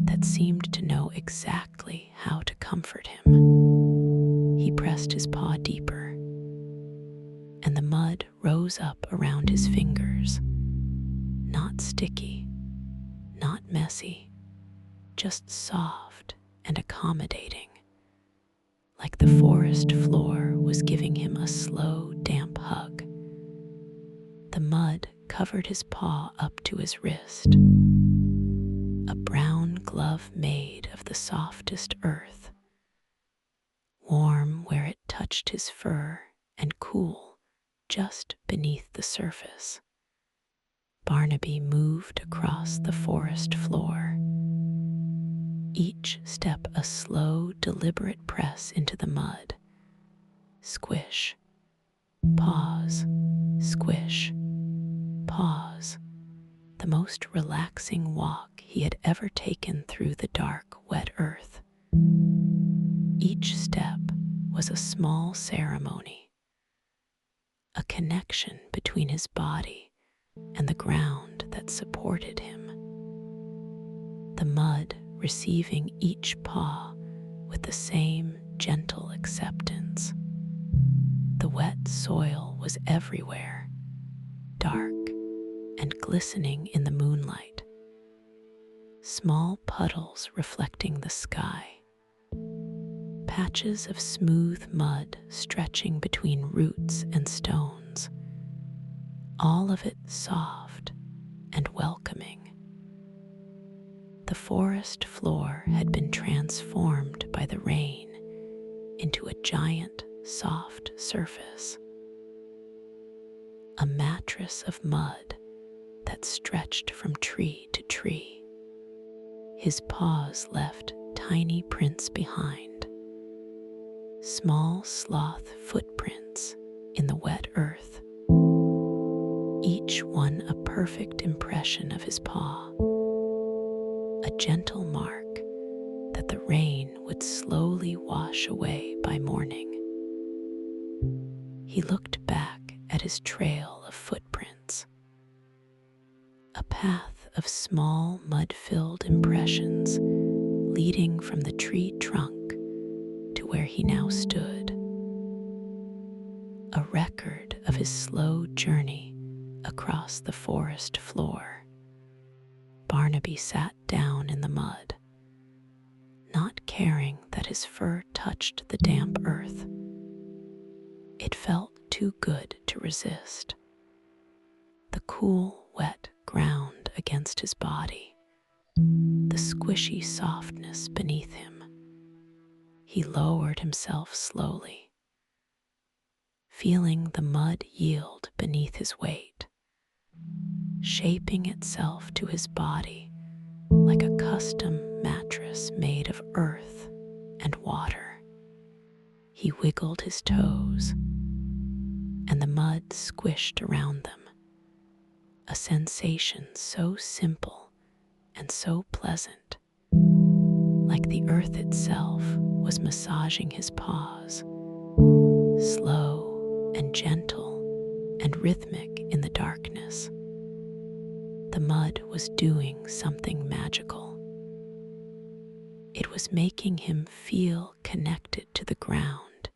that seemed to know exactly how to comfort him. He pressed his paw deeper, and the mud rose up around his fingers. Not sticky, not messy, just soft and accommodating, like the forest floor was giving him a slow, damp hug. The mud covered his paw up to his wrist, a brown glove made of the softest earth, warm where it touched his fur and cool just beneath the surface. Barnaby moved across the forest floor, each step a slow, deliberate press into the mud. Squish, pause, squish, pause. The most relaxing walk he had ever taken through the dark, wet earth. Each step was a small ceremony, a connection between his body and the ground that supported him. The mud receiving each paw with the same gentle acceptance. The wet soil was everywhere, dark and glistening in the moonlight. Small puddles reflecting the sky. Patches of smooth mud stretching between roots and stones. All of it soft and welcoming. The forest floor had been transformed by the rain into a giant, soft surface. A mattress of mud that stretched from tree to tree. His paws left tiny prints behind, small sloth footprints in the wet earth, each one a perfect impression of his paw, a gentle mark that the rain would slowly wash away by morning. He looked back at his trail of footprints, a path of small mud-filled impressions leading from the tree trunk to where he now stood. A record of his slow journey across the forest floor. Barnaby sat down in the mud, not caring that his fur touched the damp earth. It felt too good to resist. The cool, wet ground against his body, the squishy softness beneath him. He lowered himself slowly, feeling the mud yield beneath his weight, shaping itself to his body like a custom mattress made of earth and water. He wiggled his toes, and the mud squished around them, a sensation so simple and so pleasant, like the earth itself was massaging his paws, slow and gentle and rhythmic in the darkness. The mud was doing something magical. It was making him feel connected to the ground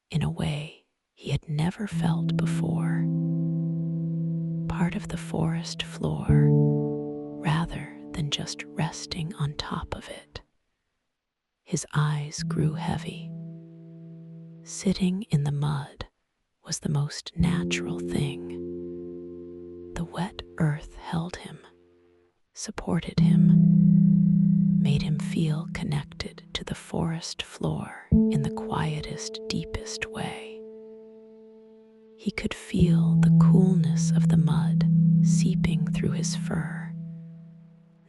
in a way he had never felt before. Part of the forest floor, rather than just resting on top of it. His eyes grew heavy. Sitting in the mud was the most natural thing. The wet earth held him, supported him, made him feel connected to the forest floor in the quietest, deepest way. He could feel the coolness of the mud seeping through his fur.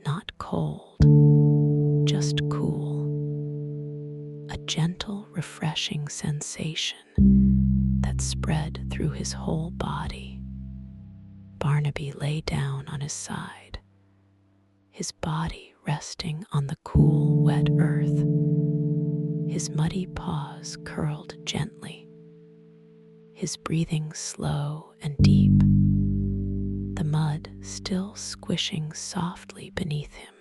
Not cold, just cool. A gentle, refreshing sensation that spread through his whole body. Barnaby lay down on his side, his body resting on the cool, wet earth, his muddy paws curled gently, his breathing slow and deep, the mud still squishing softly beneath him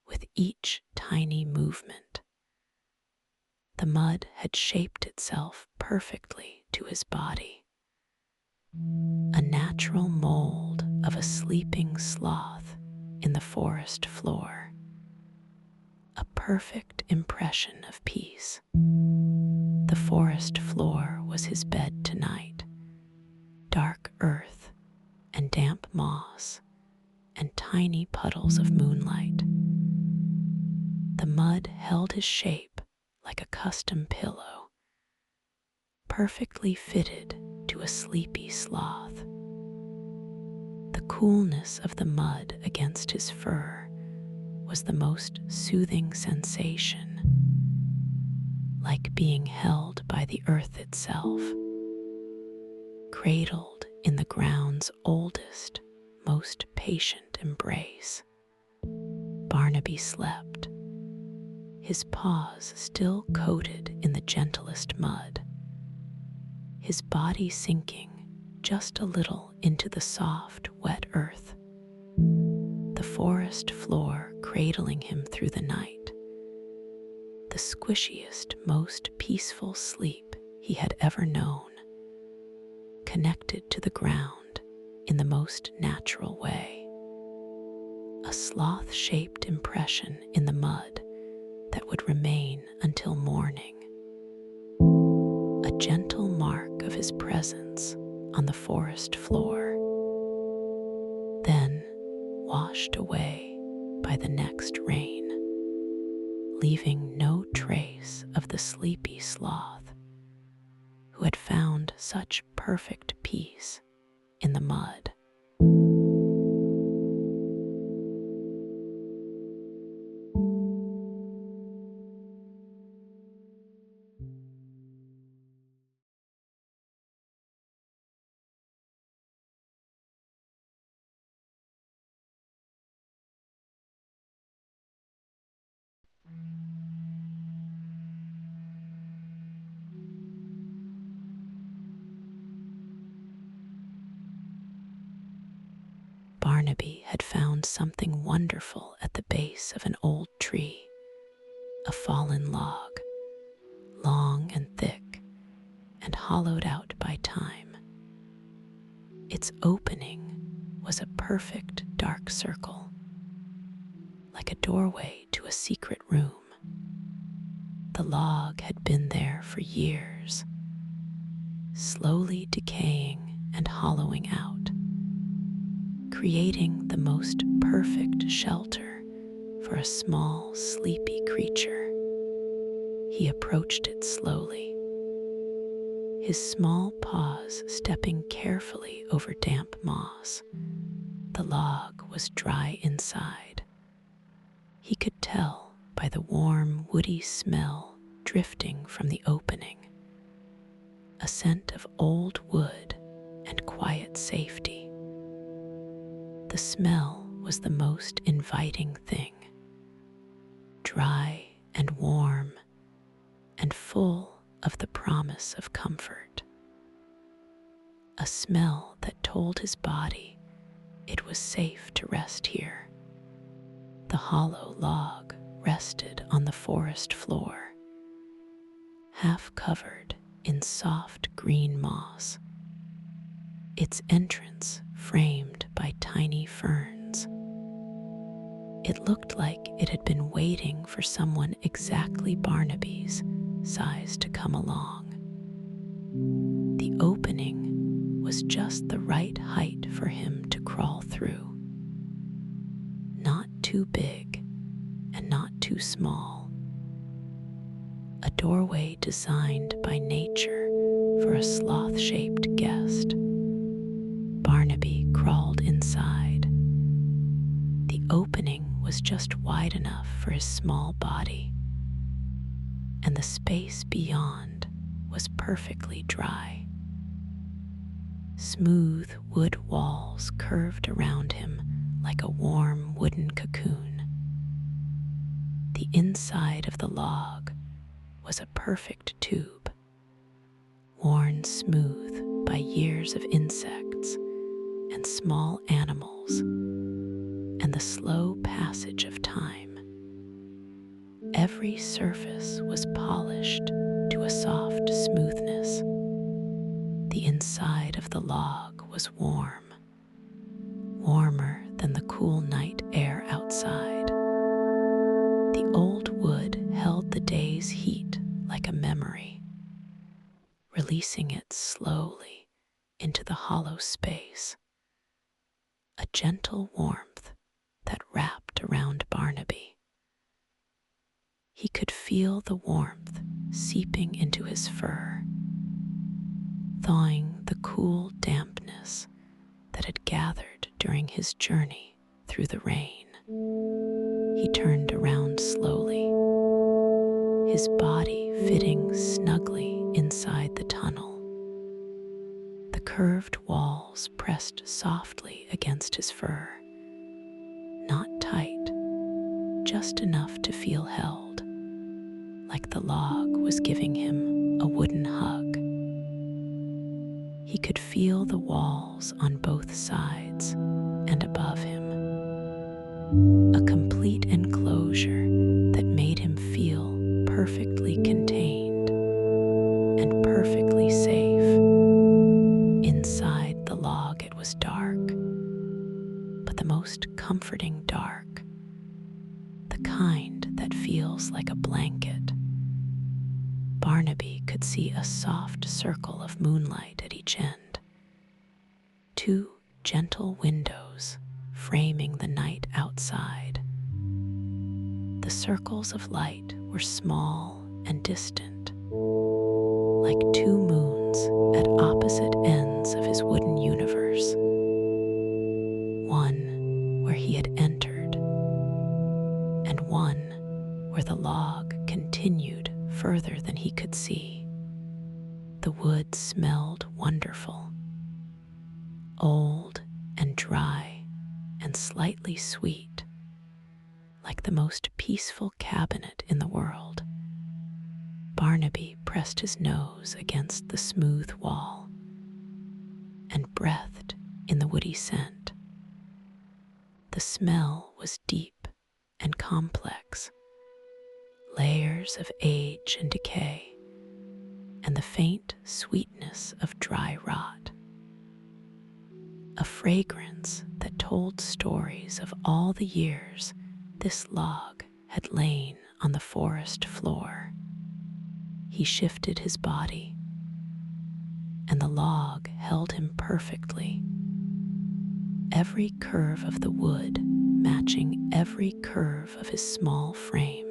with each tiny movement. The mud had shaped itself perfectly to his body, a natural mold of a sleeping sloth in the forest floor, a perfect impression of peace. The forest floor was his bed tonight, dark earth and damp moss and tiny puddles of moonlight. The mud held his shape like a custom pillow, perfectly fitted to a sleepy sloth. The coolness of the mud against his fur was the most soothing sensation, like being held by the earth itself, cradled in the ground's oldest, most patient embrace. Barnaby slept, his paws still coated in the gentlest mud, his body sinking just a little into the soft, wet earth, the forest floor cradling him through the night, the squishiest, most peaceful sleep he had ever known, connected to the ground in the most natural way. A sloth-shaped impression in the mud that would remain until morning. A gentle mark of his presence on the forest floor, then washed away by the next rain, leaving no trace of the sleepy sloth who had found such perfect peace in the mud. Barnaby had found something wonderful at the base of an old tree, a fallen log, long and thick and hollowed out by time. Its opening was a perfect dark circle, like a doorway to a secret room. The log had been there for years, slowly decaying and hollowing out, creating the most perfect shelter for a small, sleepy creature. He approached it slowly, his small paws stepping carefully over damp moss. The log was dry inside. He could tell by the warm, woody smell drifting from the opening, a scent of old wood and quiet safety. The smell was the most inviting thing, dry and warm and full of the promise of comfort. A smell that told his body it was safe to rest here. The hollow log rested on the forest floor, half covered in soft green moss, its entrance framed by tiny ferns. It looked like it had been waiting for someone exactly Barnaby's size to come along. The opening was just the right height for him to crawl through. Not too big and not too small. A doorway designed by nature for a sloth-shaped guest. Barnaby crawled inside. The opening was just wide enough for his small body, and the space beyond was perfectly dry. Smooth wood walls curved around him like a warm wooden cocoon. The inside of the log was a perfect tube, worn smooth by years of insects and small animals and the slow passage of time. Every surface was polished to a soft smoothness. The inside of the log was warm, warmer than the cool night air outside. The old wood held the day's heat like a memory, releasing it slowly into the hollow space. A gentle warmth that wrapped around Barnaby. He could feel the warmth seeping into his fur, thawing the cool dampness that had gathered during his journey through the rain. He turned around slowly, his body fitting snugly inside the tunnel. The curved walls pressed softly against his fur, not tight, just enough to feel held, like the log was giving him a wooden hug. He could feel the walls on both sides and above him, a complete enclosure that made him feel perfectly contained and perfectly safe. Inside the log it was dark, but the most comforting dark, the kind that feels like a blanket. Barnaby could see a soft circle of moonlight at each end, 2 gentle windows framing the night outside. The circles of light were small and distant, like 2 moons at opposite ends of his wooden universe. One where he had entered, and one where the log continued further than he could see. The wood smelled wonderful, old and dry and slightly sweet, like the most peaceful cabinet in the world. Barnaby pressed his nose against the smooth wall and breathed in the woody scent. The smell was deep and complex, layers of age and decay, and the faint sweetness of dry rot. A fragrance that told stories of all the years this log had lain on the forest floor. He shifted his body, and the log held him perfectly, every curve of the wood matching every curve of his small frame,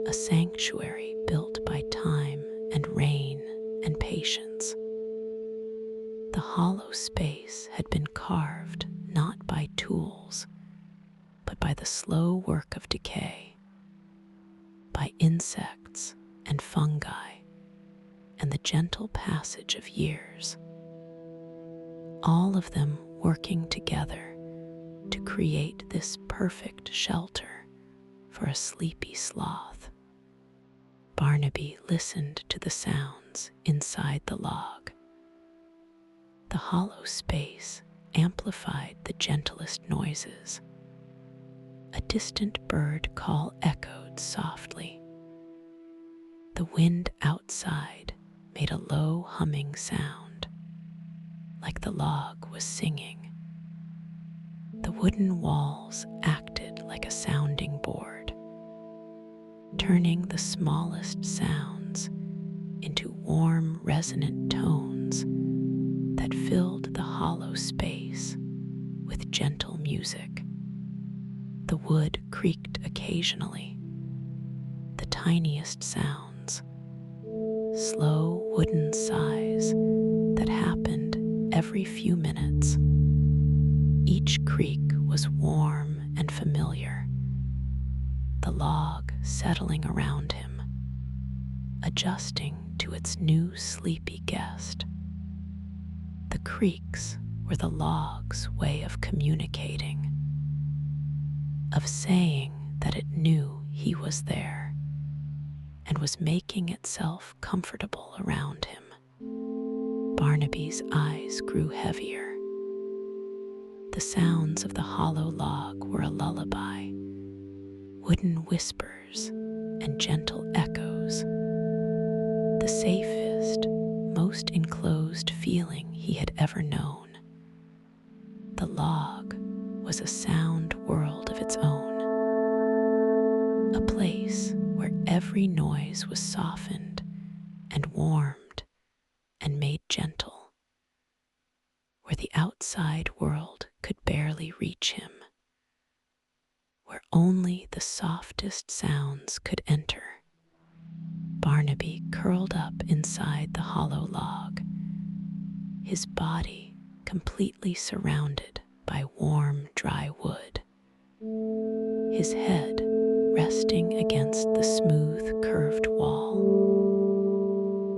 a sanctuary built by time and rain and patience. The hollow space had been carved not by tools, but by the slow work of decay, by insects and fungi, and the gentle passage of years, all of them working together to create this perfect shelter for a sleepy sloth. Barnaby listened to the sounds inside the log. The hollow space amplified the gentlest noises. A distant bird call echoed softly. The wind outside made a low humming sound, like the log was singing. The wooden walls acted like a sounding board, turning the smallest sounds into warm, resonant tones that filled the hollow space with gentle music. The wood creaked occasionally, the tiniest sounds, slow wooden sighs that happened every few minutes. Each creak was warm and familiar, the log settling around him, adjusting to its new sleepy guest. The creaks were the log's way of communicating, of saying that it knew he was there and was making itself comfortable around him. Barnaby's eyes grew heavier. The sounds of the hollow log were a lullaby, wooden whispers and gentle echoes, the safest, most enclosed feeling he had ever known. The log was a sound world of its own, a place where every noise was softened and warmed and made gentle, where the outside world could barely reach him, where only the softest sounds could enter. Barnaby curled up inside the hollow log, his body completely surrounded by warm, dry wood, his head resting against the smooth, curved wall,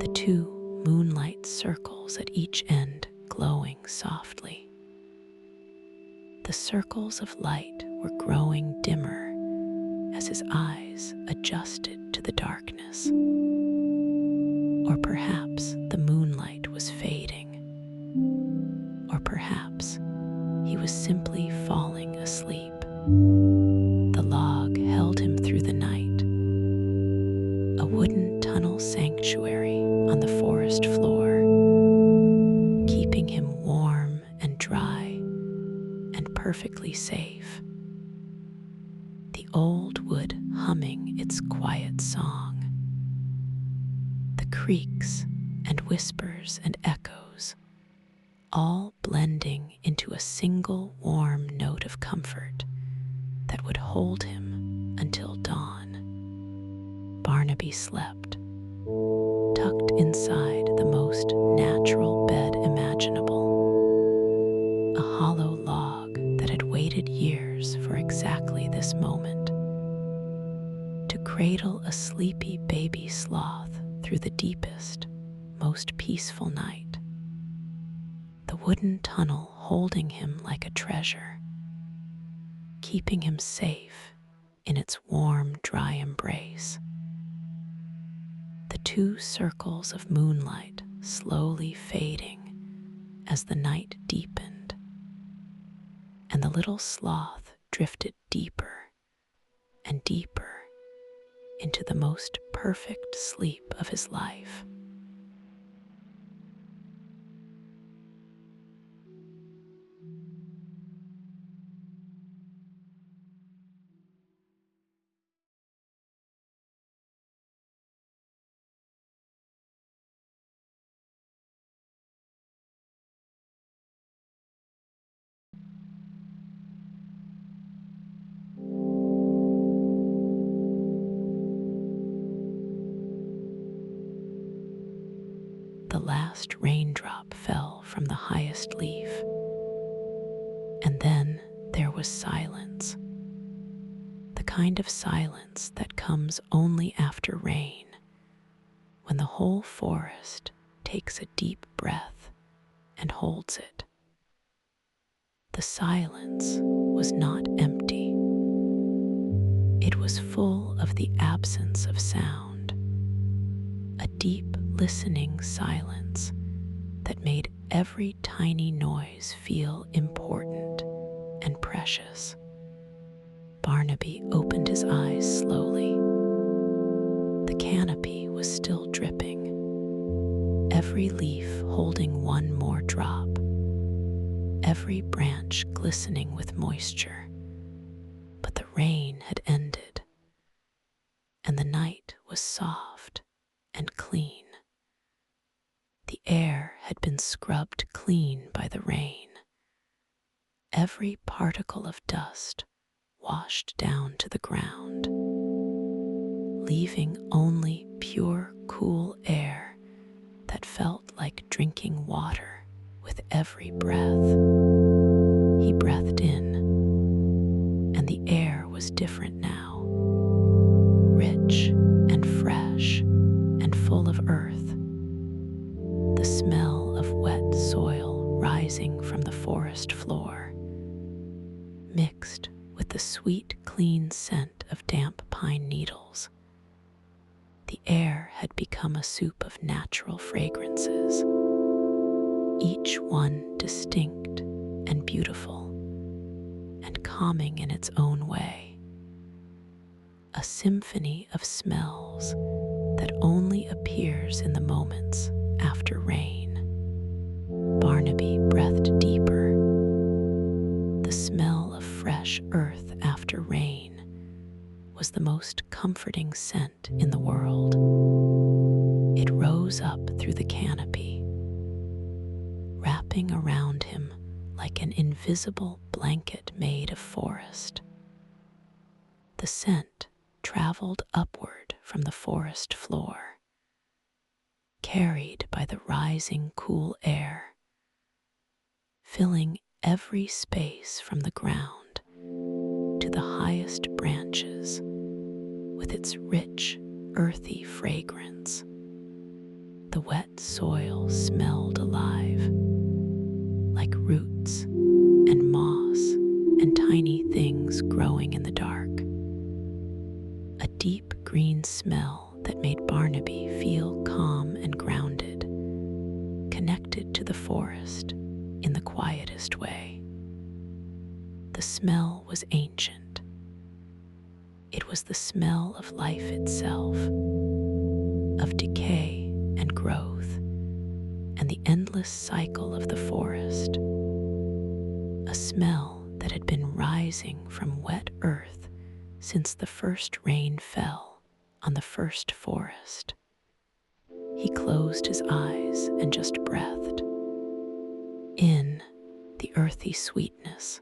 the two moonlight circles at each end glowing softly. The circles of light were growing dimmer as his eyes adjusted to the darkness. Or perhaps the moonlight was fading. Or perhaps he was simply falling asleep. The log held him through the night, a wooden tunnel sanctuary on the forest floor, keeping him warm and dry and perfectly safe. The old wood humming its quiet song, the creaks and whispers and echoes, all blending into a single warm note of comfort that would hold him until dawn. Barnaby slept, tucked inside the most natural bed imaginable, a hollow log that had waited years for exactly this moment, to cradle a sleepy baby sloth through the deepest, most peaceful night. The wooden tunnel holding him like a treasure, keeping him safe in its warm, dry embrace. The two circles of moonlight slowly fading as the night deepened, and the little sloth drifted deeper and deeper into the most perfect sleep of his life. The last raindrop fell from the highest leaf, and then there was silence, the kind of silence that comes only after rain, when the whole forest takes a deep breath and holds it. The silence was not empty. It was full of the absence of sound, a deep listening silence that made every tiny noise feel important and precious. Barnaby opened his eyes slowly. The canopy was still dripping, every leaf holding one more drop, every branch glistening with moisture. But the rain had ended, and the night was soft and clean. The air had been scrubbed clean by the rain. Every particle of dust washed down to the ground, leaving only pure, cool air that felt like drinking water with every breath. He breathed in, and the air was different now, rich and fresh and full of earth. The smell of wet soil rising from the forest floor, mixed with the sweet, clean scent of damp pine needles. The air had become a soup of natural fragrances, each one distinct and beautiful, and calming in its own way. A symphony of smells that only appears in the moments after rain. Barnaby breathed deeper. The smell of fresh earth after rain was the most comforting scent in the world. It rose up through the canopy, wrapping around him like an invisible blanket made of forest. The scent traveled upward from the forest floor, carried by the rising cool air, filling every space from the ground to the highest branches with its rich, earthy fragrance. The wet soil smelled alive, like roots and moss and tiny things growing in the dark. A deep green smell that made Barnaby feel calm and grounded, connected to the forest in the quietest way. The smell was ancient. It was the smell of life itself, of decay and growth, and the endless cycle of the forest. A smell that had been rising from wet earth since the first rain fell on the first forest. He closed his eyes and just breathed. In, the earthy sweetness.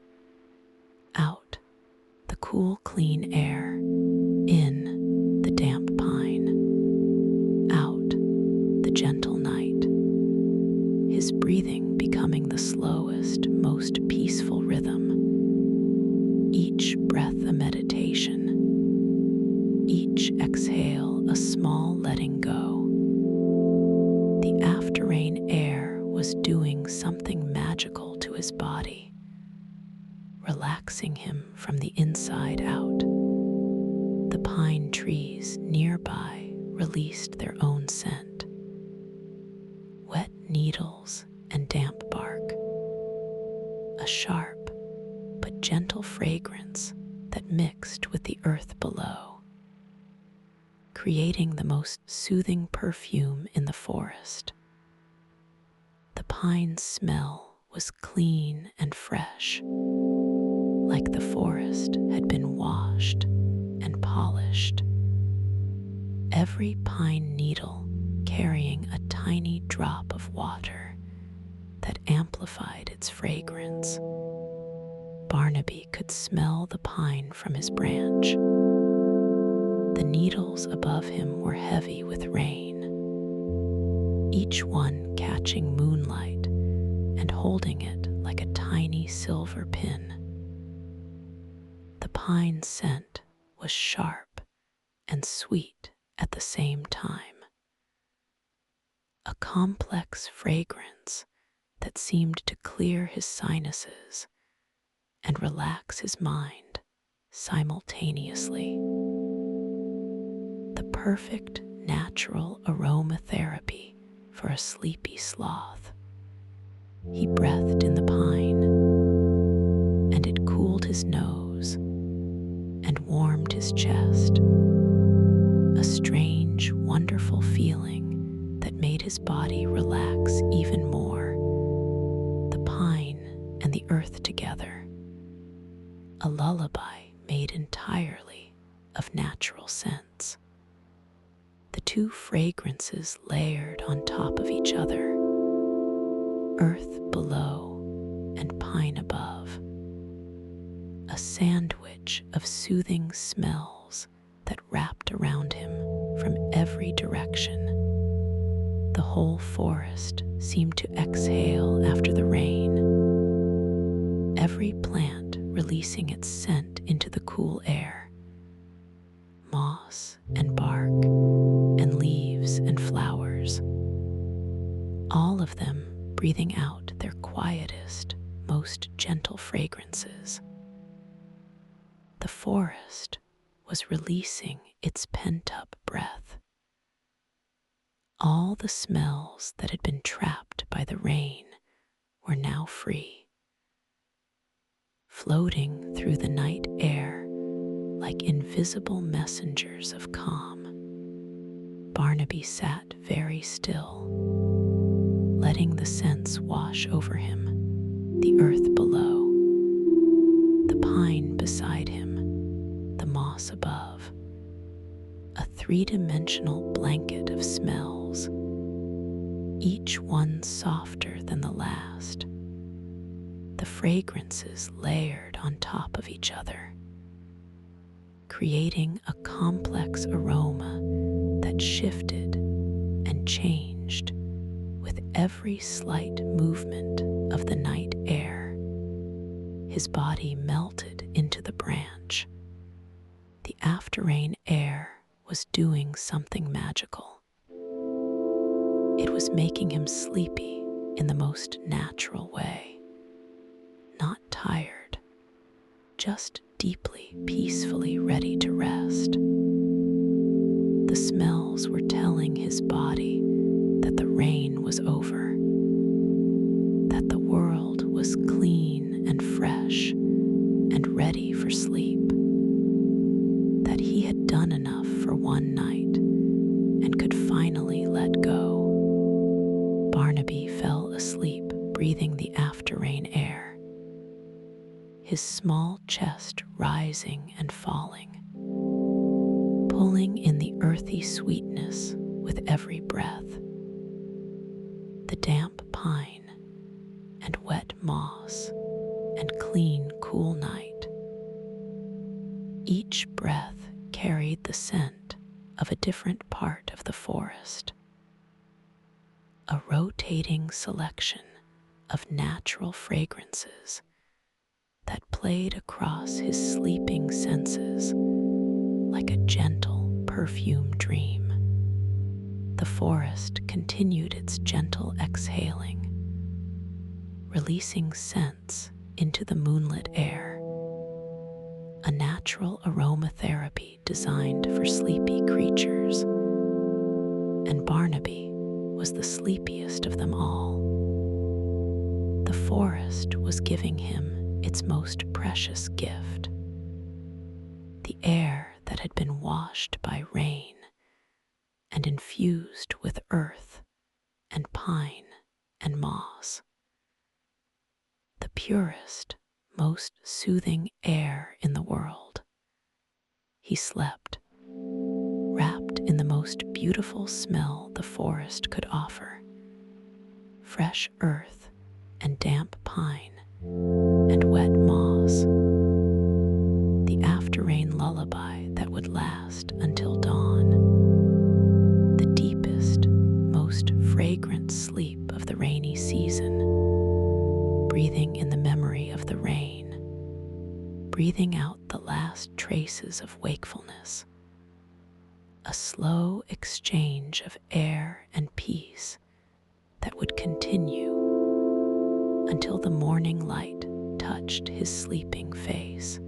Out, the cool, clean air. In, the damp pine. Out, the gentle night. His breathing becoming the slowest, most peaceful rhythm. Each breath a meditation. Each exhale a small letting go. The after-rain air was doing something magical to his body, relaxing him from the inside out. The pine trees nearby released their own scent. Wet needles and damp bark. A sharp creating the most soothing perfume in the forest. The pine's smell was clean and fresh, like the forest had been washed and polished. Every pine needle carrying a tiny drop of water that amplified its fragrance. Barnaby could smell the pine from his branch. The needles above him were heavy with rain, each one catching moonlight and holding it like a tiny silver pin. The pine scent was sharp and sweet at the same time, a complex fragrance that seemed to clear his sinuses and relax his mind simultaneously. The perfect natural aromatherapy for a sleepy sloth. He breathed in the pine, and it cooled his nose and warmed his chest. A strange, wonderful feeling that made his body relax even more. The pine and the earth together. A lullaby made entirely of natural scents. The two fragrances layered on top of each other, earth below and pine above. A sandwich of soothing smells that wrapped around him from every direction. The whole forest seemed to exhale after the rain, every plant releasing its scent into the cool air. Moss and bark and leaves and flowers, all of them breathing out their quietest, most gentle fragrances. The forest was releasing its pent-up breath. All the smells that had been trapped by the rain were now free, floating through the night air like invisible messengers of calm. Barnaby sat very still, letting the scents wash over him, the earth below, the pine beside him, the moss above, a three-dimensional blanket of smells, each one softer than the last. The fragrances layered on top of each other, creating a complex aroma that shifted and changed with every slight movement of the night air. His body melted into the branch. The after-rain air was doing something magical. It was making him sleepy in the most natural way. Not tired, just deeply, peacefully ready to rest. The smells were telling his body that the rain was over, that the world was clean and fresh and ready for sleep, that he had done enough for one night and could finally let go. Barnaby fell asleep, breathing the after-rain air, his small chest rising and falling, pulling in the earthy sweetness with every breath. The damp pine and wet moss and clean, cool night. Each breath carried the scent of a different part of the forest, a rotating selection of natural fragrances that played across his sleeping senses like a gentle perfume dream. The forest continued its gentle exhaling, releasing scents into the moonlit air, a natural aromatherapy designed for sleepy creatures. And Barnaby was the sleepiest of them all. The forest was giving him its most precious gift, the air that had been washed by rain and infused with earth and pine and moss. The purest, most soothing air in the world. He slept, wrapped in the most beautiful smell the forest could offer. Fresh earth and damp pine and wet moss. The after-rain lullaby that would last until dawn. The deepest, most fragrant sleep of the rainy season. Breathing in the memory of the rain. Breathing out the last traces of wakefulness. A slow exchange of air and peace that would continue until the morning light touched his sleeping face.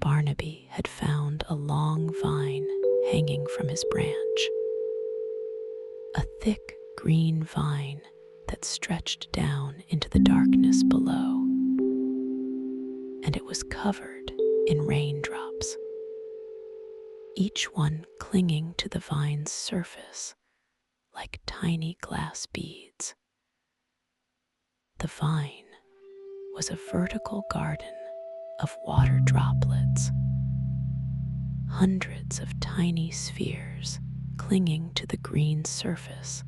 Barnaby had found a long vine hanging from his branch. A thick green vine that stretched down into the darkness below. And it was covered in raindrops, each one clinging to the vine's surface like tiny glass beads. The vine was a vertical garden of water droplets, hundreds of tiny spheres clinging to the green surface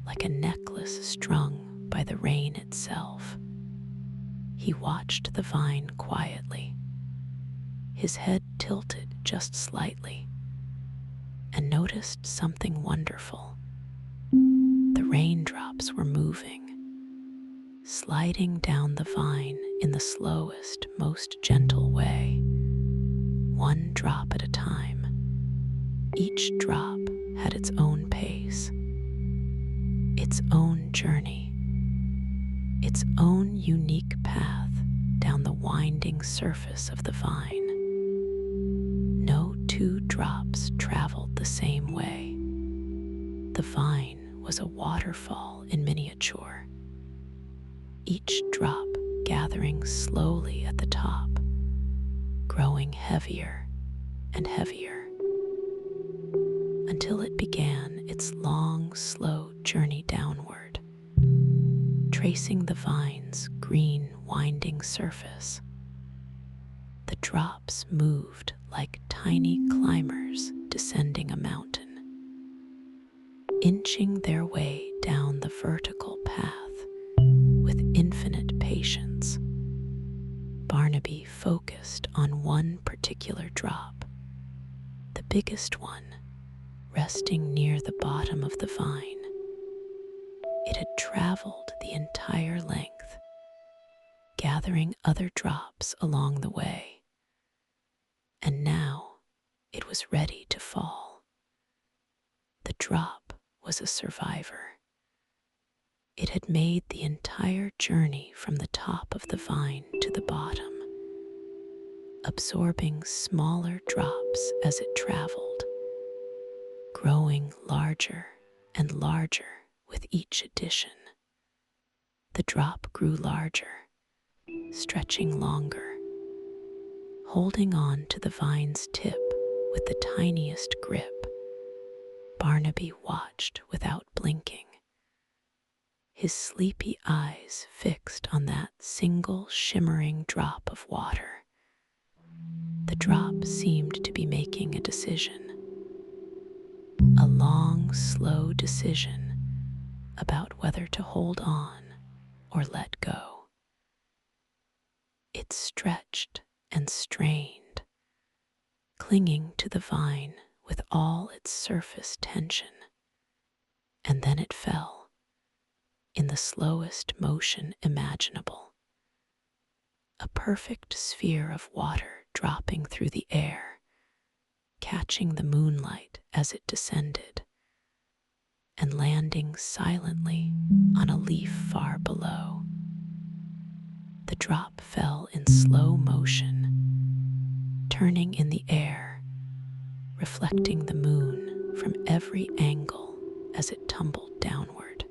like a necklace strung by the rain itself. He watched the vine quietly, his head tilted just slightly, and noticed something wonderful. The raindrops were moving, sliding down the vine in the slowest, most gentle way, one drop at a time. Each drop had its own pace, its own journey, its own unique path down the winding surface of the vine. No two drops traveled the same way. The vine was a waterfall in miniature, each drop gathering slowly at the top, growing heavier and heavier, until it began its long, slow journey downward, tracing the vine's green, winding surface. The drops moved like tiny climbers descending a mountain, inching their way down the vertical path with infinite patience. Barnaby focused on one particular drop, the biggest one, resting near the bottom of the vine. It had traveled the entire length, gathering other drops along the way, and now it was ready to fall. The drop was a survivor. It had made the entire journey from the top of the vine to the bottom, absorbing smaller drops as it traveled, growing larger and larger with each addition. The drop grew larger, stretching longer, holding on to the vine's tip with the tiniest grip. Barnaby watched without blinking, his sleepy eyes fixed on that single shimmering drop of water. The drop seemed to be making a decision, a long, slow decision about whether to hold on or let go. It stretched and strained, clinging to the vine with all its surface tension, and then it fell in the slowest motion imaginable, a perfect sphere of water dropping through the air, catching the moonlight as it descended and landing silently on a leaf far below. The drop fell in slow motion, turning in the air, reflecting the moon from every angle as it tumbled downward.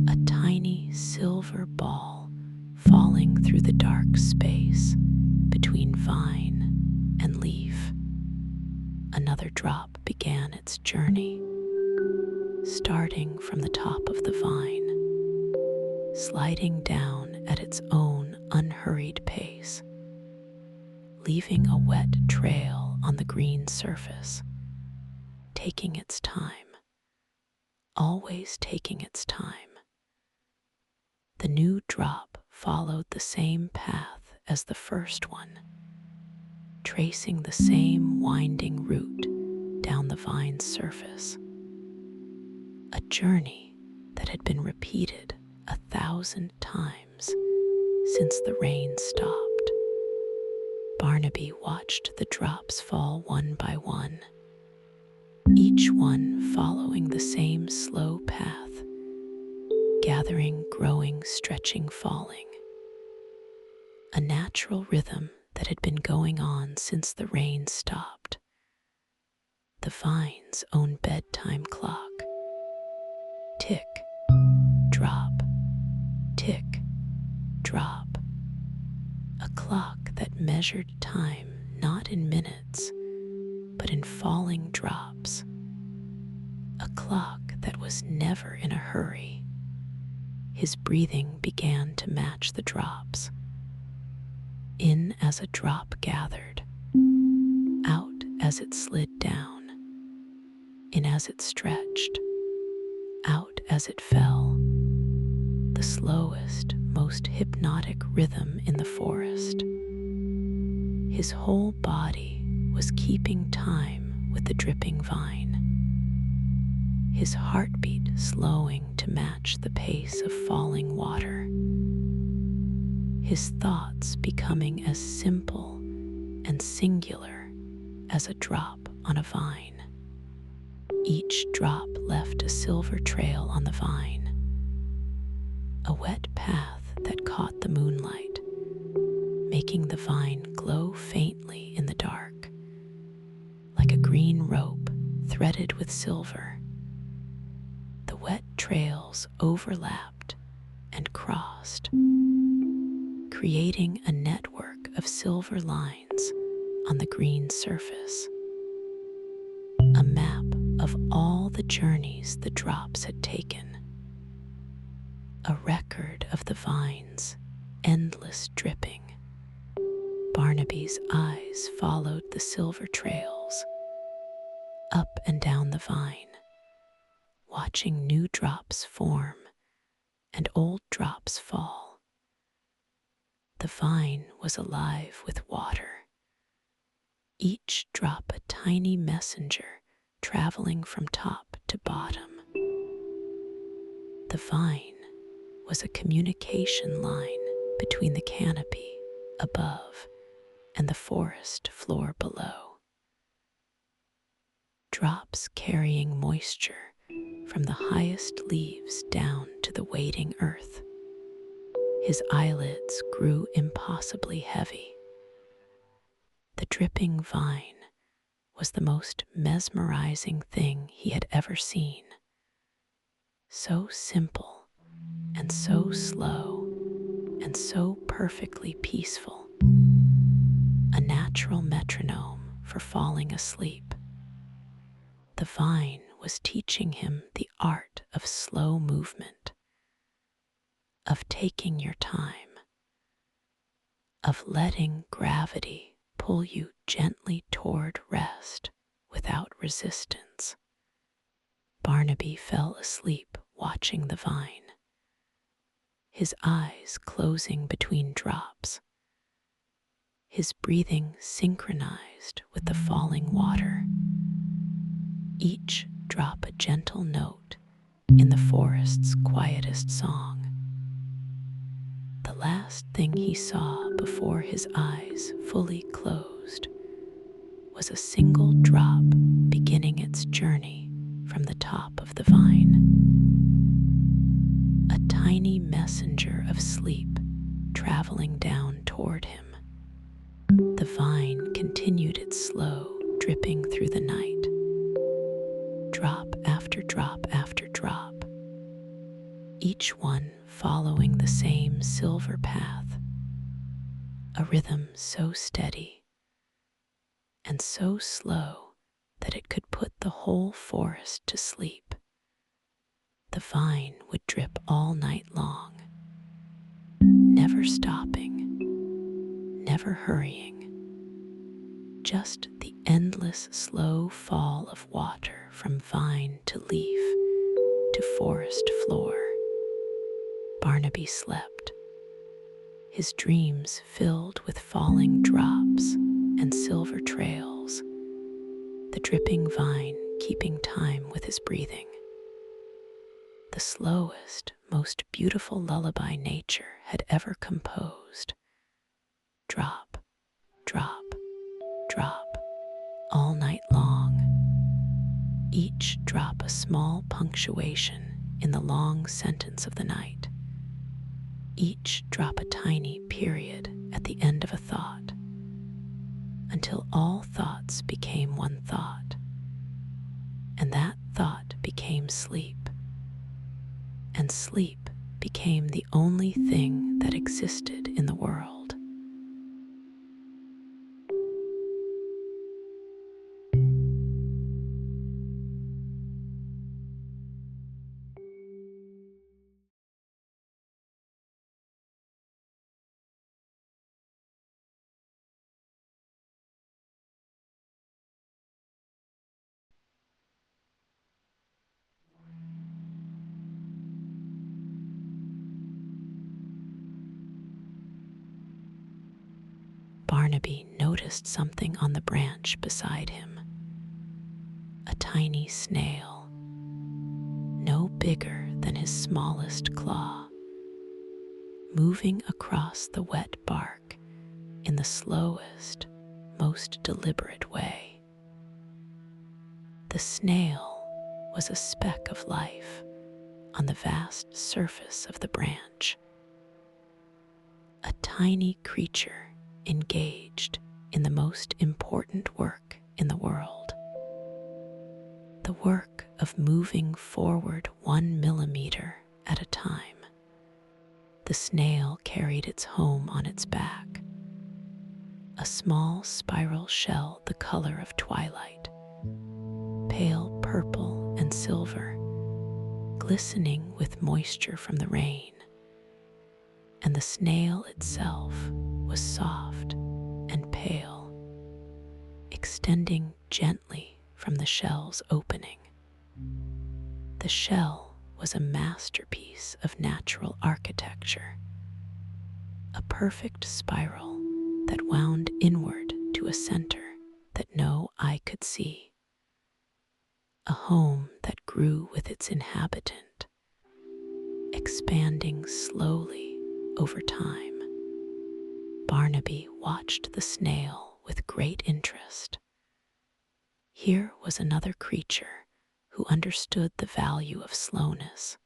A tiny silver ball falling through the dark space between vine and leaf. Another drop began its journey, starting from the top of the vine, sliding down at its own unhurried pace, leaving a wet trail on the green surface, taking its time, always taking its time. The new drop followed the same path as the first one, tracing the same winding route down the vine's surface. A journey that had been repeated 1,000 times since the rain stopped. Barnaby watched the drops fall one by one, each one following the same slow path, gathering, growing, stretching, falling. A natural rhythm that had been going on since the rain stopped. The vine's own bedtime clock. Tick, drop, tick, drop. A clock that measured time not in minutes, but in falling drops. A clock that was never in a hurry. His breathing began to match the drops. In as a drop gathered, out as it slid down, in as it stretched, out as it fell. The slowest, most hypnotic rhythm in the forest. His whole body was keeping time with the dripping vine. His heartbeat slowing to match the pace of falling water. His thoughts becoming as simple and singular as a drop on a vine. Each drop left a silver trail on the vine, a wet path that caught the moonlight, making the vine glow faintly in the dark, like a green rope threaded with silver. The wet trails overlapped and crossed, creating a network of silver lines on the green surface. A map of all the journeys the drops had taken. A record of the vine's endless dripping. Barnaby's eyes followed the silver trails, up and down the vine, watching new drops form and old drops fall. The vine was alive with water, each drop a tiny messenger traveling from top to bottom. The vine was a communication line between the canopy above and the forest floor below. Drops carrying moisture from the highest leaves down to the waiting earth. His eyelids grew impossibly heavy. The dripping vine was the most mesmerizing thing he had ever seen. So simple and so slow and so perfectly peaceful. A natural metronome for falling asleep. The vine was teaching him the art of slow movement, of taking your time, of letting gravity pull you gently toward rest without resistance. Barnaby fell asleep watching the vine, his eyes closing between drops, his breathing synchronized with the falling water, each drop a gentle note in the forest's quietest song. The last thing he saw before his eyes fully closed was a single drop beginning its journey from the top of the vine. A tiny messenger of sleep traveling down toward him. The vine continued its slow dripping through the night, drop after drop after drop, each one following the same silver path, a rhythm so steady and so slow that it could put the whole forest to sleep. The vine would drip all night long, never stopping, never hurrying, just the endless slow fall of water from vine to leaf to forest floor. Barnaby slept, his dreams filled with falling drops and silver trails, the dripping vine keeping time with his breathing. The slowest, most beautiful lullaby nature had ever composed. Drop, drop, drop, all night long. Each drop a small punctuation in the long sentence of the night. Each drop a tiny period at the end of a thought, until all thoughts became one thought, and that thought became sleep, and sleep became the only thing that existed in the world. Barnaby noticed something on the branch beside him. A tiny snail, no bigger than his smallest claw, moving across the wet bark in the slowest, most deliberate way. The snail was a speck of life on the vast surface of the branch, a tiny creature engaged in the most important work in the world, the work of moving forward 1 millimeter at a time. The snail carried its home on its back, a small spiral shell the color of twilight, pale purple and silver, glistening with moisture from the rain. And the snail itself was soft and pale, extending gently from the shell's opening. The shell was a masterpiece of natural architecture, a perfect spiral that wound inward to a center that no eye could see, a home that grew with its inhabitant, expanding slowly over time. Barnaby watched the snail with great interest. Here was another creature who understood the value of slowness,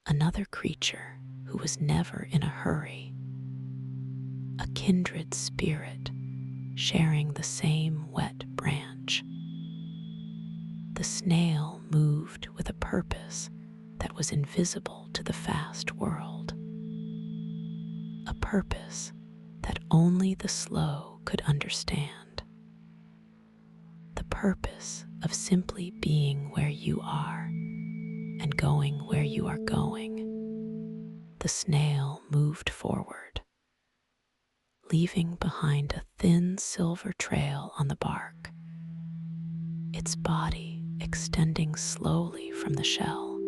another creature who was never in a hurry, a kindred spirit sharing the same wet branch. The snail moved with a purpose that was invisible to the fast world, a purpose that only the slow could understand, the purpose of simply being where you are and going where you are going. The snail moved forward, leaving behind a thin silver trail on the bark, its body extending slowly from the shell,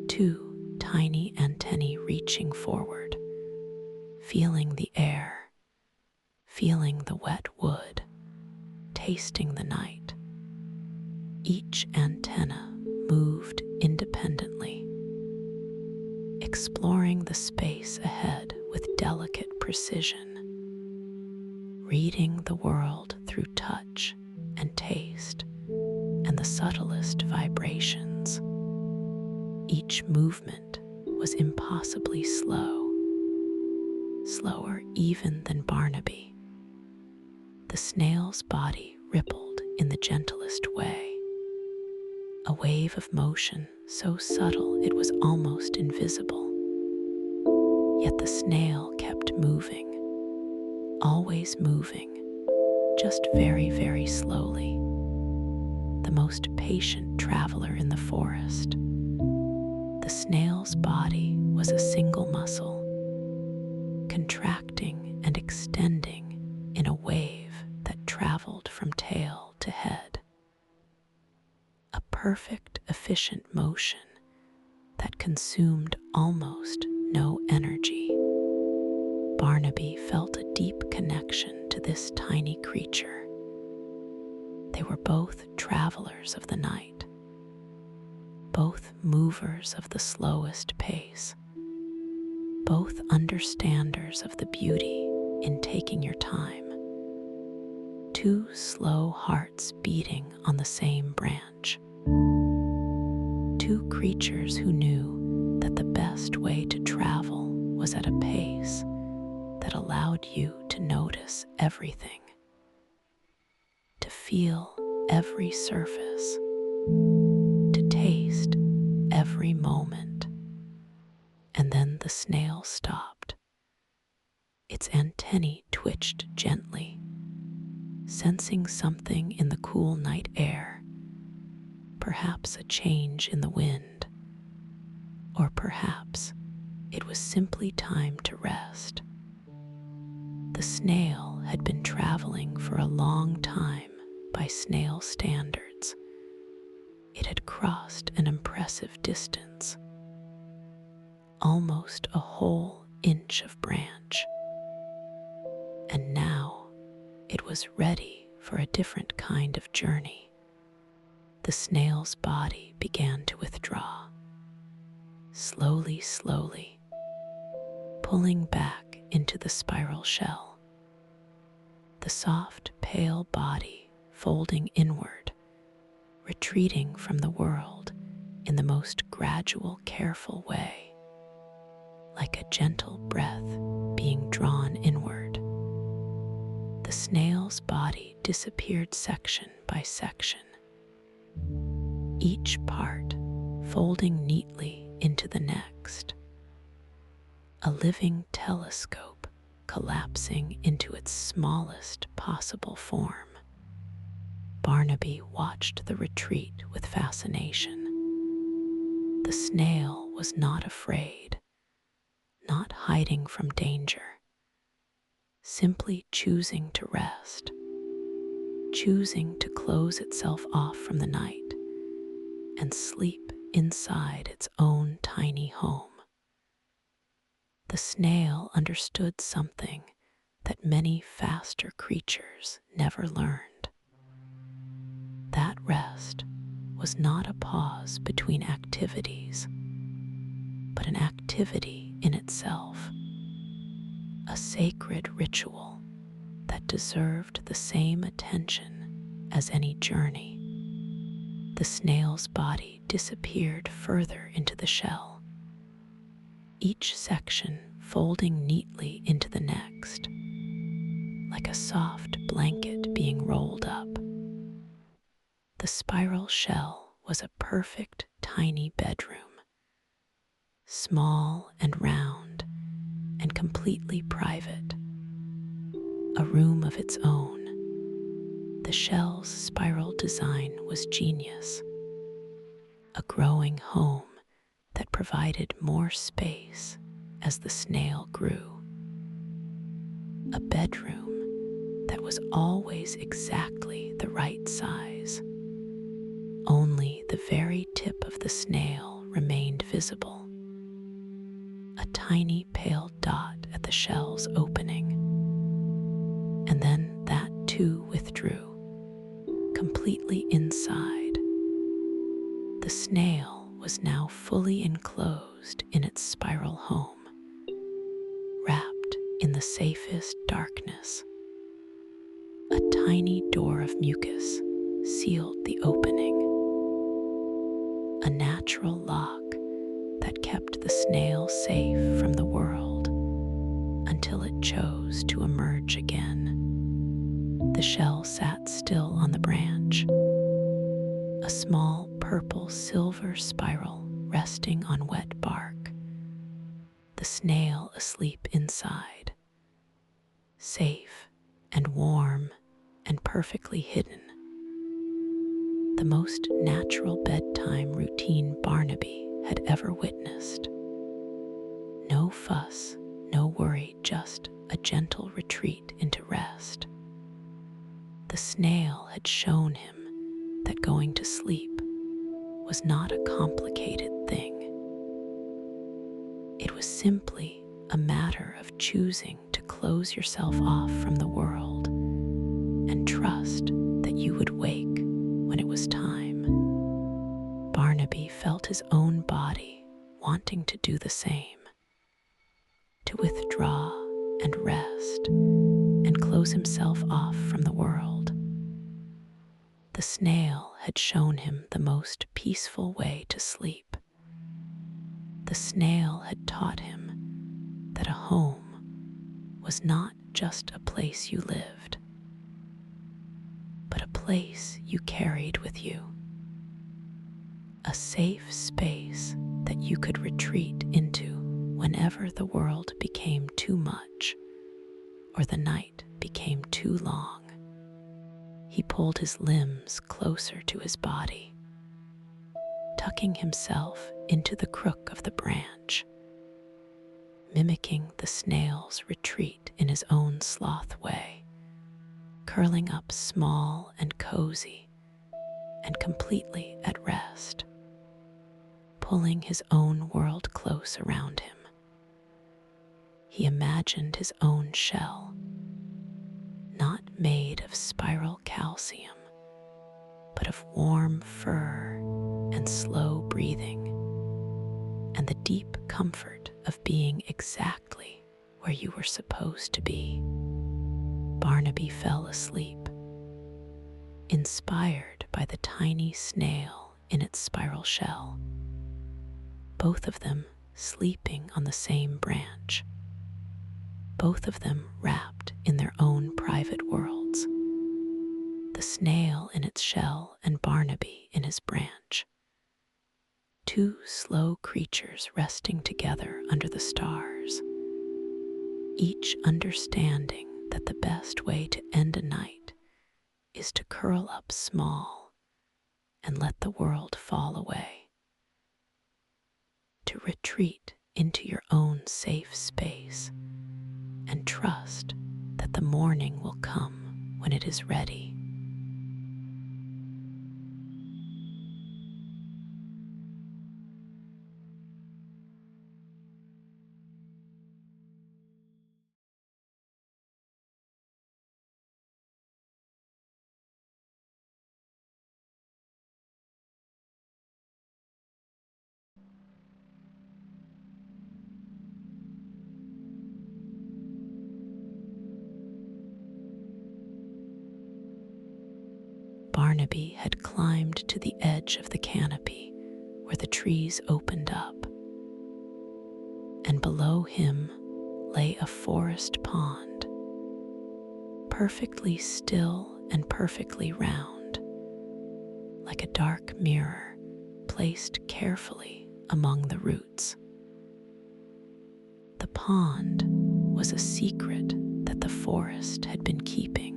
2 tiny antennae reaching forward, feeling the air, feeling the wet wood, tasting the night. Each antenna moved independently, exploring the space ahead with delicate precision, reading the world through touch and taste and the subtlest vibrations. Each movement was impossibly slow, slower even than Barnaby. The snail's body rippled in the gentlest way, a wave of motion so subtle it was almost invisible. Yet the snail kept moving, always moving, just very, very slowly. The most patient traveler in the forest. The snail's body was a single muscle, contracting and extending in a wave that traveled from tail to head. A perfect, efficient motion that consumed almost no energy. Barnaby felt a deep connection to this tiny creature. They were both travelers of the night, both movers of the slowest pace, both understanders of the beauty in taking your time. Two slow hearts beating on the same branch. Two creatures who knew that the best way to travel was at a pace that allowed you to notice everything, to feel every surface, to taste every moment. And then the snail stopped. Its antennae twitched gently, sensing something in the cool night air, perhaps a change in the wind, or perhaps it was simply time to rest. The snail had been traveling for a long time by snail standards. It had crossed an impressive distance, almost a whole inch of branch. And now it was ready for a different kind of journey. The snail's body began to withdraw, slowly, slowly, pulling back into the spiral shell. The soft, pale body folding inward, retreating from the world in the most gradual, careful way, like a gentle breath being drawn inward. The snail's body disappeared section by section, each part folding neatly into the next, a living telescope collapsing into its smallest possible form. Barnaby watched the retreat with fascination. The snail was not afraid, not hiding from danger, simply choosing to rest, choosing to close itself off from the night and sleep inside its own tiny home. The snail understood something that many faster creatures never learned. That rest was not a pause between activities, but an activity in itself, a sacred ritual that deserved the same attention as any journey. The snail's body disappeared further into the shell, each section folding neatly into the next, like a soft blanket being rolled up. The spiral shell was a perfect tiny bedroom, small and round and completely private, a room of its own. The shell's spiral design was genius, a growing home that provided more space as the snail grew, a bedroom that was always exactly the right size. Only the very tip of the snail remained visible, a tiny pale dot at the shell's opening. And then that too withdrew, completely inside. The snail was now fully enclosed in its spiral home, wrapped in the safest darkness. A tiny door of mucus sealed the opening, a natural lock that kept the snail safe from the world until it chose to emerge again. The shell sat still on the branch, a small purple silver spiral resting on wet bark, the snail asleep inside, safe and warm and perfectly hidden. The most natural bedtime routine Barnaby had ever witnessed. No fuss, no worry, just a gentle retreat into rest. The snail had shown him that going to sleep was not a complicated thing. It was simply a matter of choosing to close yourself off from the world and trust that you would wake when it was time. Barnaby felt his own body wanting to do the same, to withdraw and rest and close himself off from the world. The snail had shown him the most peaceful way to sleep. The snail had taught him that a home was not just a place you lived, but a place you carried with you. A safe space that you could retreat into whenever the world became too much or the night became too long. He pulled his limbs closer to his body, tucking himself into the crook of the branch, mimicking the snail's retreat in his own sloth way, curling up small and cozy and completely at rest, pulling his own world close around him. He imagined his own shell, not made of spiral calcium, but of warm fur and slow breathing, and the deep comfort of being exactly where you were supposed to be. Barnaby fell asleep, inspired by the tiny snail in its spiral shell, both of them sleeping on the same branch, both of them wrapped in their own private worlds, the snail in its shell and Barnaby in his branch. Two slow creatures resting together under the stars, each understanding that the best way to end a night is to curl up small and let the world fall away, to retreat into your own safe space and trust that the morning will come when it is ready. Barnaby had climbed to the edge of the canopy where the trees opened up, and below him lay a forest pond, perfectly still and perfectly round, like a dark mirror placed carefully among the roots. The pond was a secret that the forest had been keeping,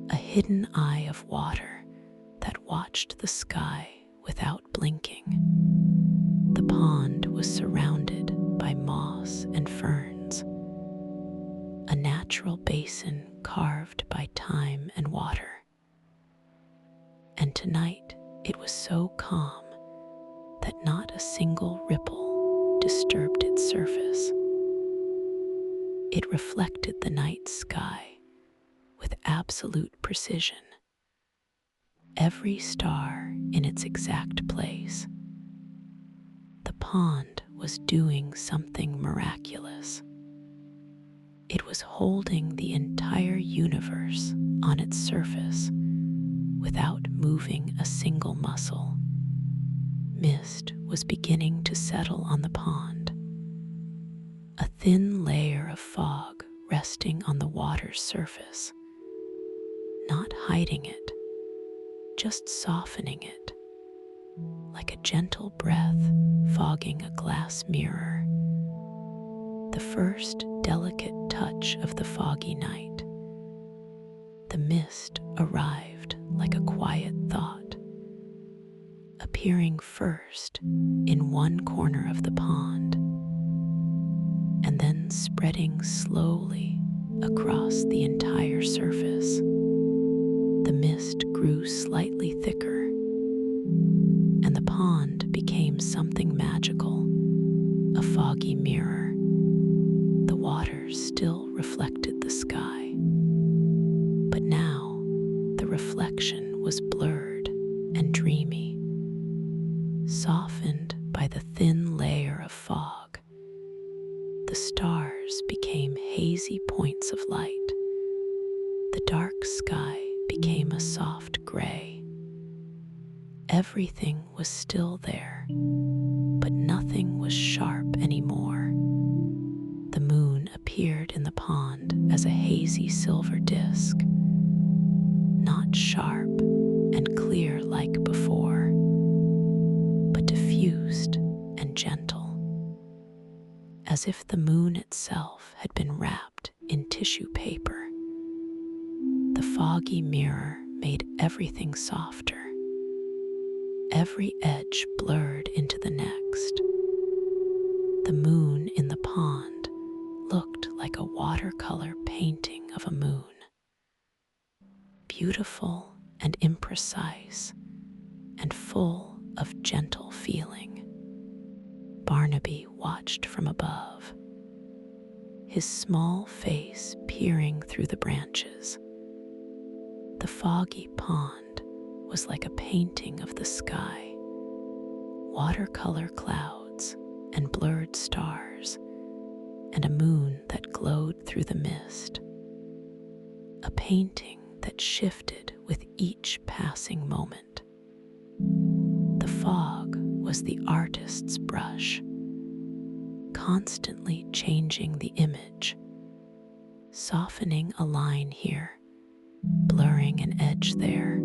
a hidden eye of water that watched the sky without blinking. The pond was surrounded by moss and ferns, a natural basin carved by time and water. And tonight it was so calm that not a single ripple disturbed its surface. It reflected the night sky with absolute precision, every star in its exact place. The pond was doing something miraculous. It was holding the entire universe on its surface without moving a single muscle. Mist was beginning to settle on the pond, a thin layer of fog resting on the water's surface, not hiding it, just softening it, like a gentle breath fogging a glass mirror. The first delicate touch of the foggy night. The mist arrived like a quiet thought, appearing first in one corner of the pond, and then spreading slowly across the entire surface. The mist grew slightly thicker, and the pond became something magical, a foggy mirror. The water still reflected the sky, but now the reflection was blurred and dreamy, softened by the thin layer of fog. The stars became hazy points of light. The dark sky became a soft gray. Everything was still there, but nothing was sharp anymore. The moon appeared in the pond as a hazy silver disk, not sharp and clear like before, but diffused and gentle, as if the moon itself had been wrapped in tissue paper. The foggy mirror made everything softer, every edge blurred into the next. The moon in the pond looked like a watercolor painting of a moon, beautiful and imprecise and full of gentle feeling. Barnaby watched from above, his small face peering through the branches. The foggy pond was like a painting of the sky, watercolor clouds and blurred stars, and a moon that glowed through the mist. A painting that shifted with each passing moment. The fog was the artist's brush, constantly changing the image, softening a line here, blurring an edge there.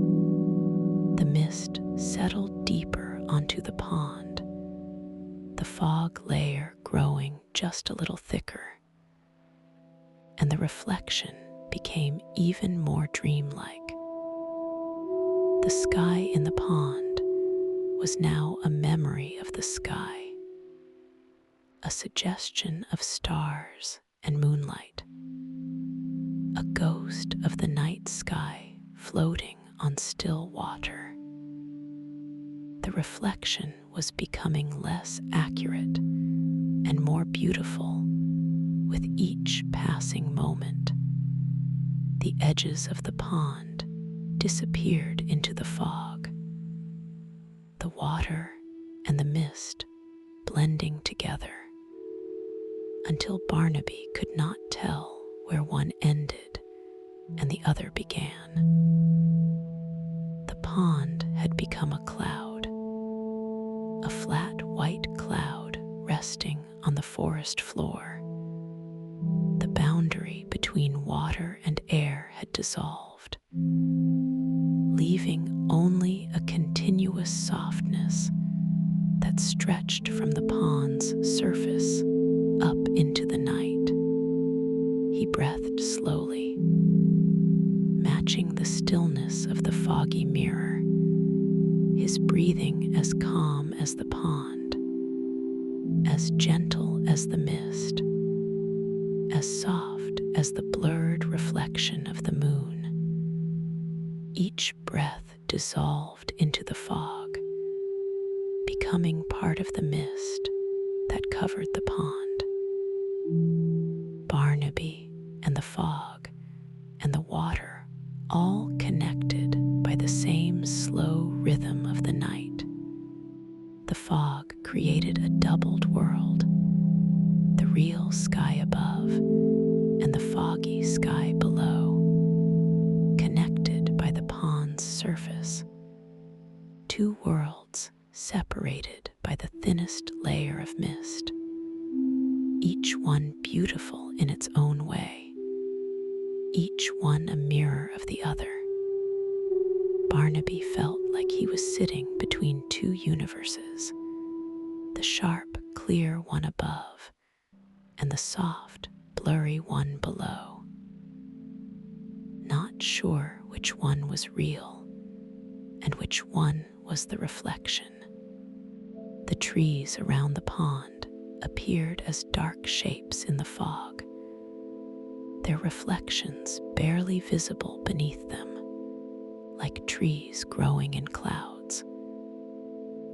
The mist settled deeper onto the pond, the fog layer growing just a little thicker, and the reflection became even more dreamlike. The sky in the pond was now a memory of the sky, a suggestion of stars and moonlight, a ghost of the night sky floating on still water. The reflection was becoming less accurate and more beautiful with each passing moment. The edges of the pond disappeared into the fog, the water and the mist blending together until Barnaby could not tell where one ended and the other began. The pond had become a cloud, a flat white cloud resting on the forest floor. The boundary between water and air had dissolved, leaving only a continuous softness that stretched from the pond's surface up into the night. He breathed slowly, matching the stillness of the foggy mirror, his breathing as calm as the pond, as gentle as the mist, as soft as the blurred reflection of the moon. Each breath dissolved into the fog, becoming part of the mist that covered the pond. Barnaby and the fog and the water all connected by the same slow rhythm of the night. The fog created a doubled world, the real sky above and the foggy sky below, connected by the pond's surface. Two worlds separated by the thinnest layer of mist, each one beautiful in its own way, each one a mirror of the other. Barnaby felt like he was sitting between two universes, the sharp, clear one above, and the soft, blurry one below. Not sure which one was real, and which one was the reflection. The trees around the pond appeared as dark shapes in the fog, their reflections barely visible beneath them, like trees growing in clouds.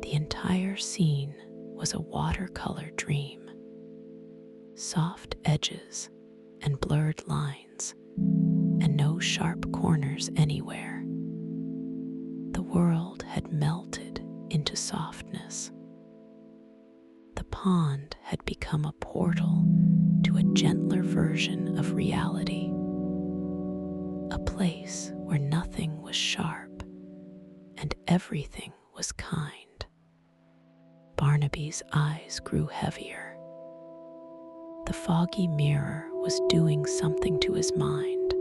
The entire scene was a watercolor dream. Soft edges and blurred lines, and no sharp corners anywhere. The world had melted into softness. The pond had become a portal to a gentler version of reality, a place where nothing was sharp and everything was kind. Barnaby's eyes grew heavier. The foggy mirror was doing something to his mind,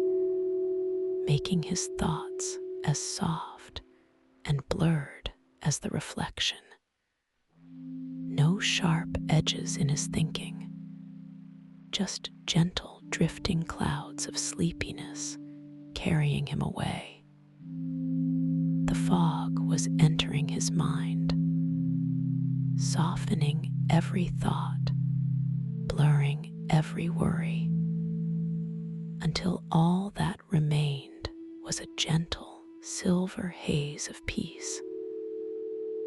making his thoughts as soft and blurred as the reflection. No sharp edges in his thinking, just gentle drifting clouds of sleepiness carrying him away. The fog was entering his mind, softening every thought, blurring every worry, until all that remained was a gentle silver haze of peace.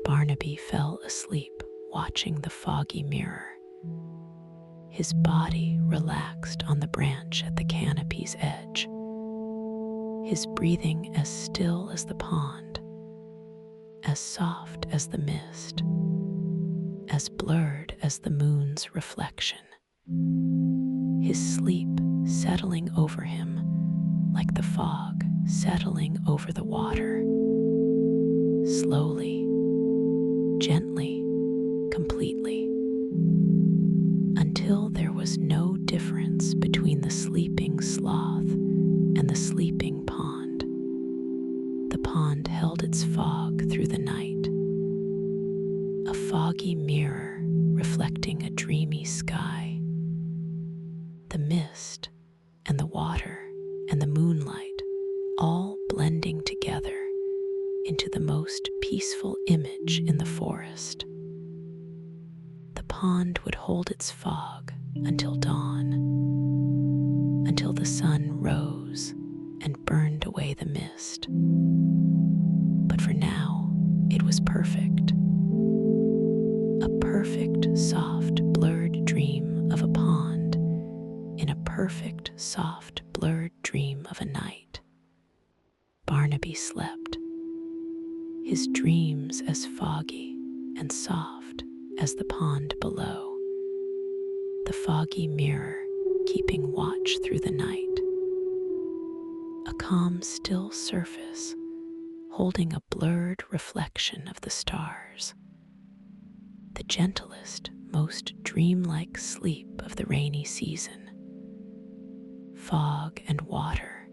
Barnaby fell asleep watching the foggy mirror, his body relaxed on the branch at the canopy's edge, his breathing as still as the pond, as soft as the mist, as blurred as the moon's reflection. His sleep settling over him like the fog settling over the water, slowly, gently, completely, until there was no difference between the sleeping sloth and the sleeping pond. The pond held its fog through the night, a foggy mirror reflecting a dreamy sky. The mist and the water and the moonlight all blending together into the most peaceful image in the forest. The pond would hold its fog until dawn, until the sun rose and burned away the mist. But for now, it was perfect. A perfect, soft, blurred dream of a pond in a perfect, soft, blurred dream of a night. Barnaby slept, his dreams as foggy and soft as the pond below, the foggy mirror keeping watch through the night. A calm, still surface holding a blurred reflection of the stars, the gentlest, most dreamlike sleep of the rainy season. Fog and water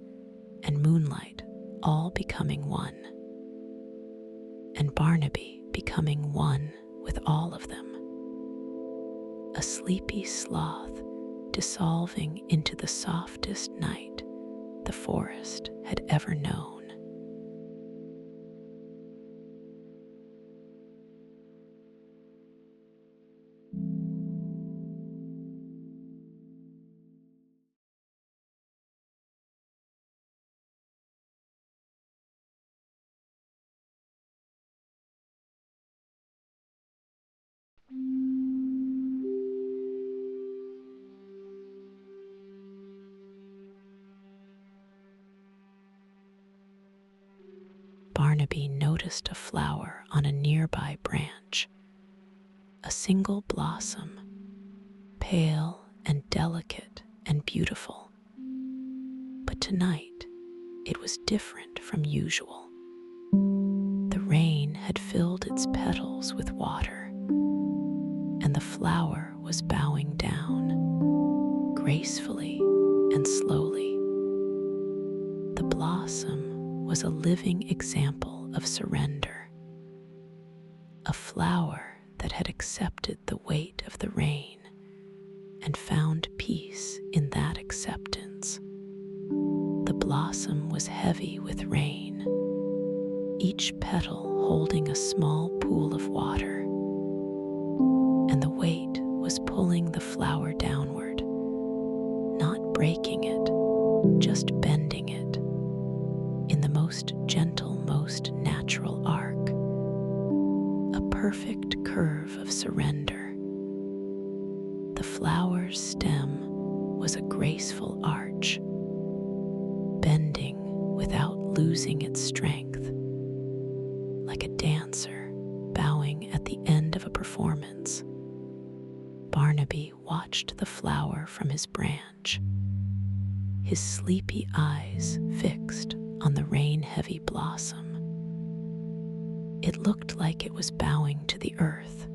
and moonlight all becoming one, and Barnaby becoming one with all of them. A sleepy sloth dissolving into the softest night the forest had ever known. Barnaby noticed a flower on a nearby branch, a single blossom, pale and delicate and beautiful, tonight, it was different from usual. The rain had filled its petals with water, and the flower was bowing down, gracefully and slowly. The blossom was a living example of surrender, a flower that had accepted the weight of the rain and found peace in that acceptance. The blossom was heavy with rain, each petal holding a small pool of water, and the weight was pulling the flower downward, not breaking it, just bending it in the most gentle, most natural arc, a perfect curve of surrender. The flower's stem was a graceful arch, bending without losing its strength, like a dancer bowing at the end of a performance. Barnaby watched the flower from his branch, his sleepy eyes fixed on the rain-heavy blossom. It looked like it was bowing to the earth,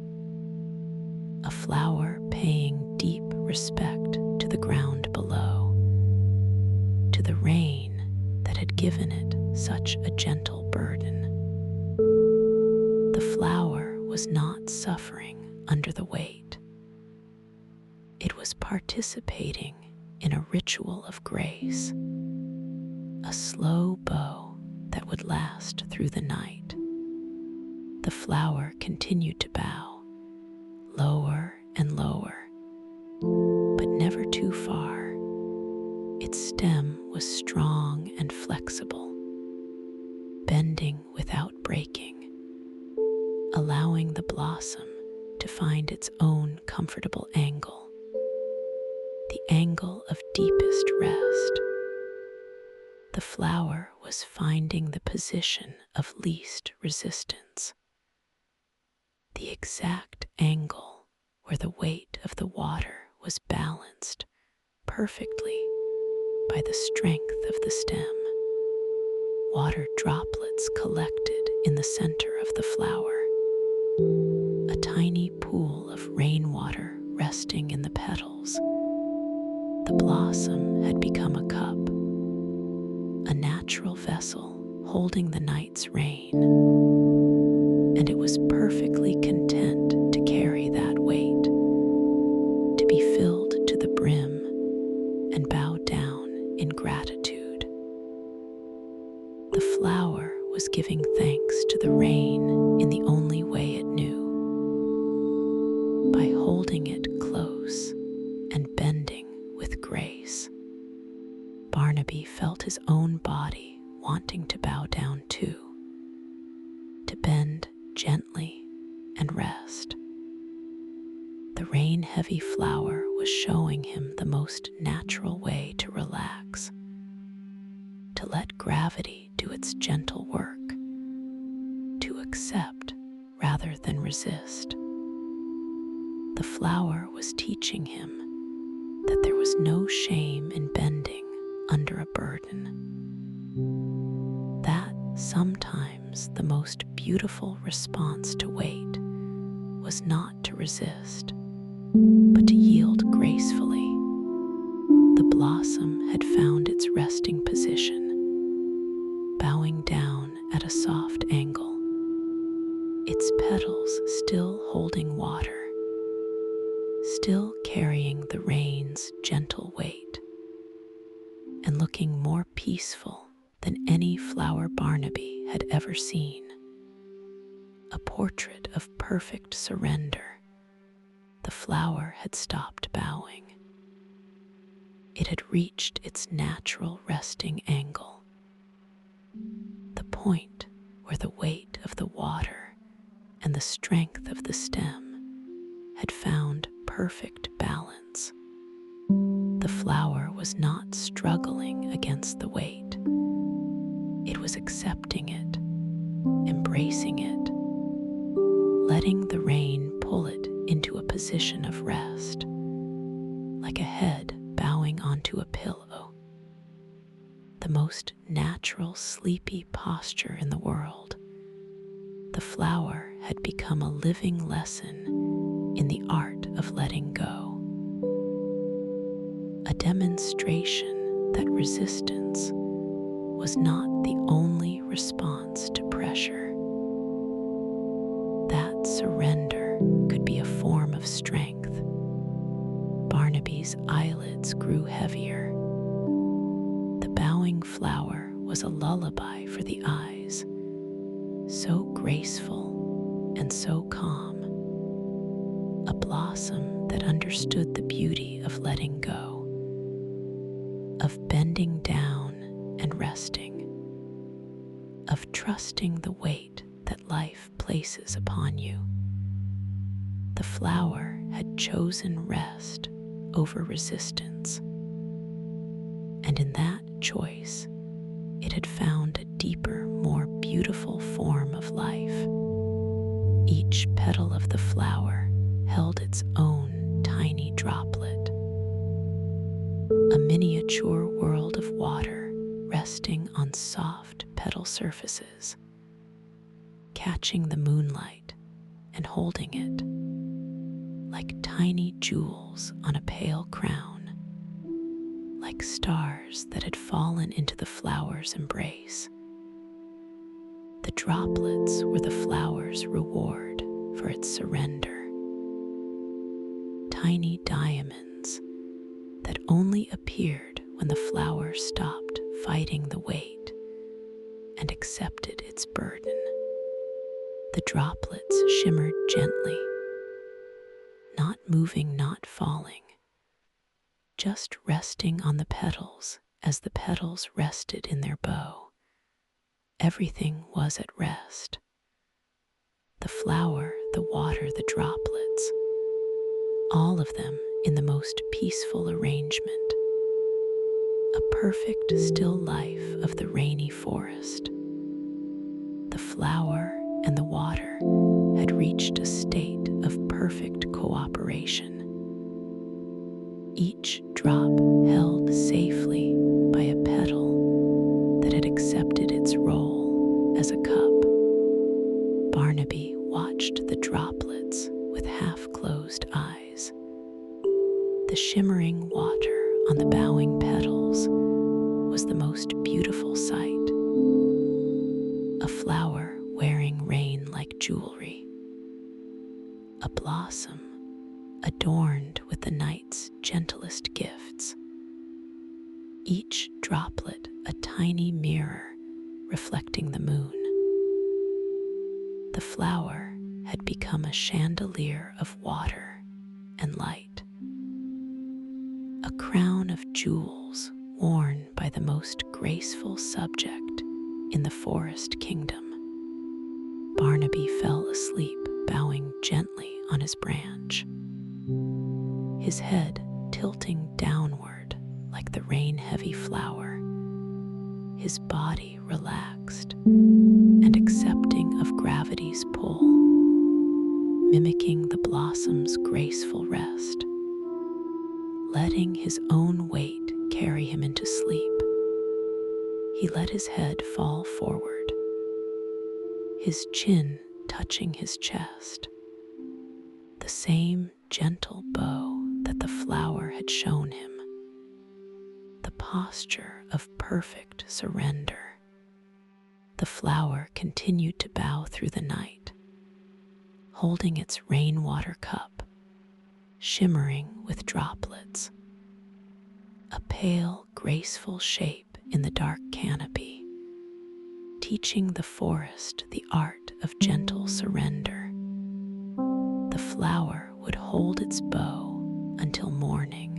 a flower paying deep respect to the ground below, to the rain that had given it such a gentle burden. The flower was not suffering under the weight. It was participating in a ritual of grace, a slow bow that would last through the night. The flower continued to bow, lower and lower, but never too far. Its stem was strong and flexible, bending without breaking, allowing the blossom to find its own comfortable angle, the angle of deepest rest. The flower was finding the position of least resistance, the exact angle where the weight of the water was balanced perfectly by the strength of the stem. Water droplets collected in the center of the flower, a tiny pool of rainwater resting in the petals. The blossom had become a cup, a natural vessel holding the night's rain, and it was perfectly content to carry that weight, to be filled to the brim and bow down in gratitude. The flower was giving thanks to the rain in the only way it knew, by holding it close and bending with grace. Barnaby felt his own body wanting to bow down too, to bend gently and rest. The rain-heavy flower was showing him the most natural way to relax, to let gravity do its gentle work, to accept rather than resist. The flower was teaching him that there was no shame in bending under a burden, that sometimes the most beautiful response to weight was not to resist, but to yield gracefully. The blossom had found its resting position, bowing down at a soft angle, its petals still holding water, still carrying the rain's gentle weight, and looking more peaceful than any flower Barnaby had ever seen. A portrait of perfect surrender. The flower had stopped bowing. It had reached its natural resting angle, the point where the weight of the water and the strength of the stem had found perfect balance. The flower was not struggling against the weight. It was accepting it, embracing it, letting the rain pull it into a position of rest, like a head bowing onto a pillow. most natural, sleepy posture in the world. The flower had become a living lesson in the art of letting go. A demonstration that resistance was not the only response to pressure. That surrender could be a form of strength. Barnaby's eyelids grew heavier. The bowing flower was a lullaby for the eyes, so graceful and so calm. A blossom that understood the beauty of letting go, of bending down and resting, of trusting the weight that life places upon you. The flower had chosen rest over resistance, and in that choice, it had found a deeper, more beautiful form of life. Each petal of the flower held its own tiny droplet, a miniature world of water resting on soft petal surfaces, catching the moonlight and holding it like tiny jewels on a pale crown, like stars that had fallen into the flower's embrace. The droplets were the flower's reward for its surrender, tiny diamonds that only appeared when the flower stopped fighting the weight and accepted its burden. The droplets shimmered gently, not moving, not falling, just resting on the petals as the petals rested in their bow. Everything was at rest. The flower, the water, the droplets, all of them in the most peaceful arrangement. A perfect still life of the rainy forest. The flower and the water had reached a state of perfect cooperation. Each drop held safely by a petal that had accepted its role as a cup. Barnaby watched the droplets with half-closed eyes. The shimmering water on the bowing petals was the most beautiful sight. A flower wearing rain like jewelry. A blossom adorned with the night's gentlest gifts. Each droplet a tiny mirror reflecting the moon. The flower had become a chandelier of water and light, a crown of jewels worn by the most graceful subject in the forest kingdom. Barnaby fell asleep, bowing gently on his branch, his head tilting downward like the rain-heavy flower, his body relaxed and accepting of gravity's pull, mimicking the blossom's graceful rest, letting his own weight carry him into sleep. He let his head fall forward, his chin touching his chest, the same gentle bow that the flower had shown him, the posture of perfect surrender. The flower continued to bow through the night, holding its rainwater cup, shimmering with droplets, a pale, graceful shape in the dark canopy, teaching the forest the art of gentle surrender. The flower would hold its bow until morning,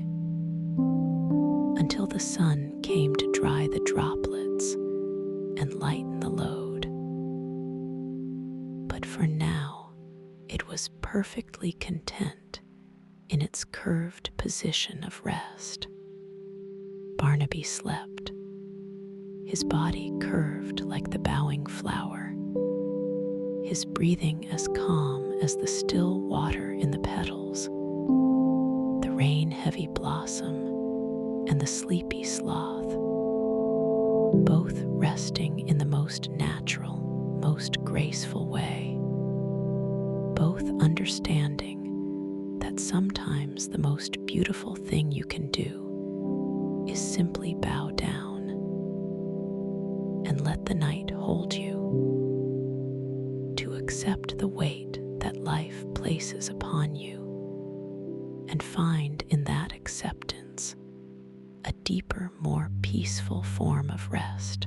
until the sun came to dry the droplets and lighten the load. But for now, it was perfectly content in its curved position of rest. Barnaby slept, his body curved like the bowing flower, his breathing as calm as the still water in the petals, the rain-heavy blossom, and the sleepy sloth. both resting in the most natural, most graceful way, both understanding that sometimes the most beautiful thing you can do is simply bow down and let the night hold you, to accept the weight that life places upon you, and find in that acceptance a deeper, more peaceful form of rest.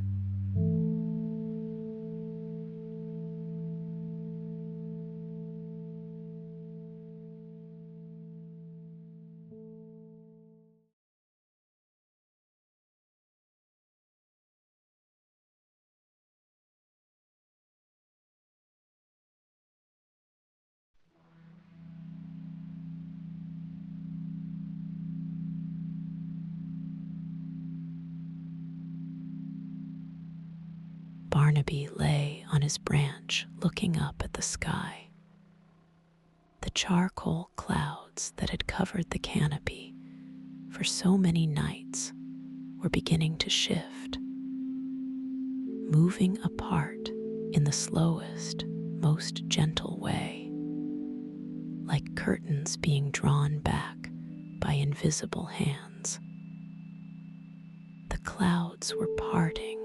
Barnaby lay on his branch looking up at the sky. The charcoal clouds that had covered the canopy for so many nights were beginning to shift, moving apart in the slowest, most gentle way, like curtains being drawn back by invisible hands. The clouds were parting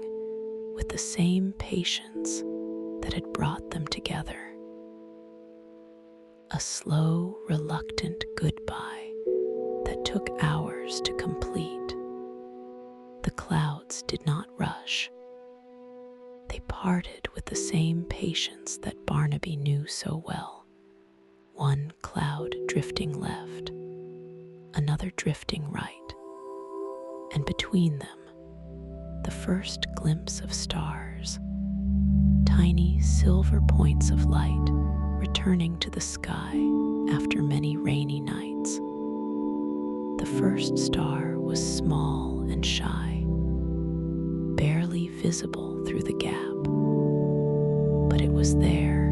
with the same patience that had brought them together. A slow, reluctant goodbye that took hours to complete. The clouds did not rush. They parted with the same patience that Barnaby knew so well. One cloud drifting left, another drifting right, and between them, the first glimpse of stars, tiny silver points of light returning to the sky after many rainy nights. The first star was small and shy, barely visible through the gap, but it was there,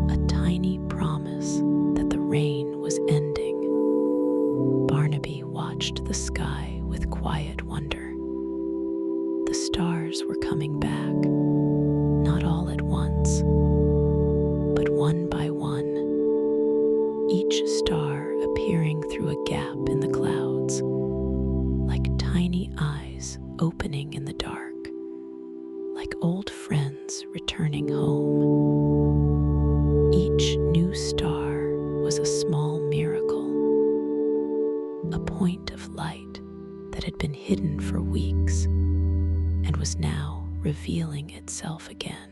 a tiny promise that the rain was ending. Barnaby watched the sky with quiet wonder. The stars were coming back, not all at once, but one by one, each star appearing through a gap in the clouds, like tiny eyes opening in the dark, like old friends returning home. Each new star was a small miracle, a point of light that had been hidden for weeks and was now revealing itself again.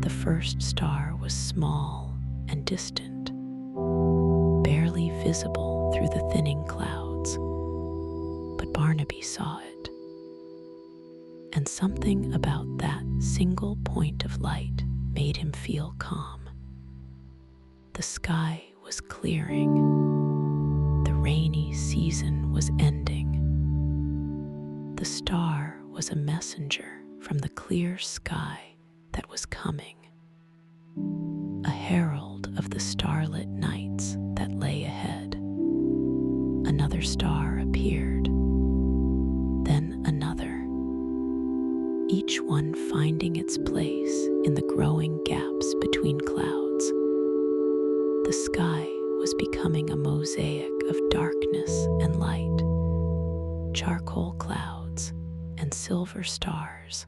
The first star was small and distant, barely visible through the thinning clouds, but Barnaby saw it. And something about that single point of light made him feel calm. The sky was clearing. The rainy season was ending. The star was a messenger from the clear sky that was coming, a herald of the starlit nights that lay ahead. Another star appeared, then another, each one finding its place in the growing gaps between clouds. The sky was becoming a mosaic of darkness and light, charcoal clouds and silver stars,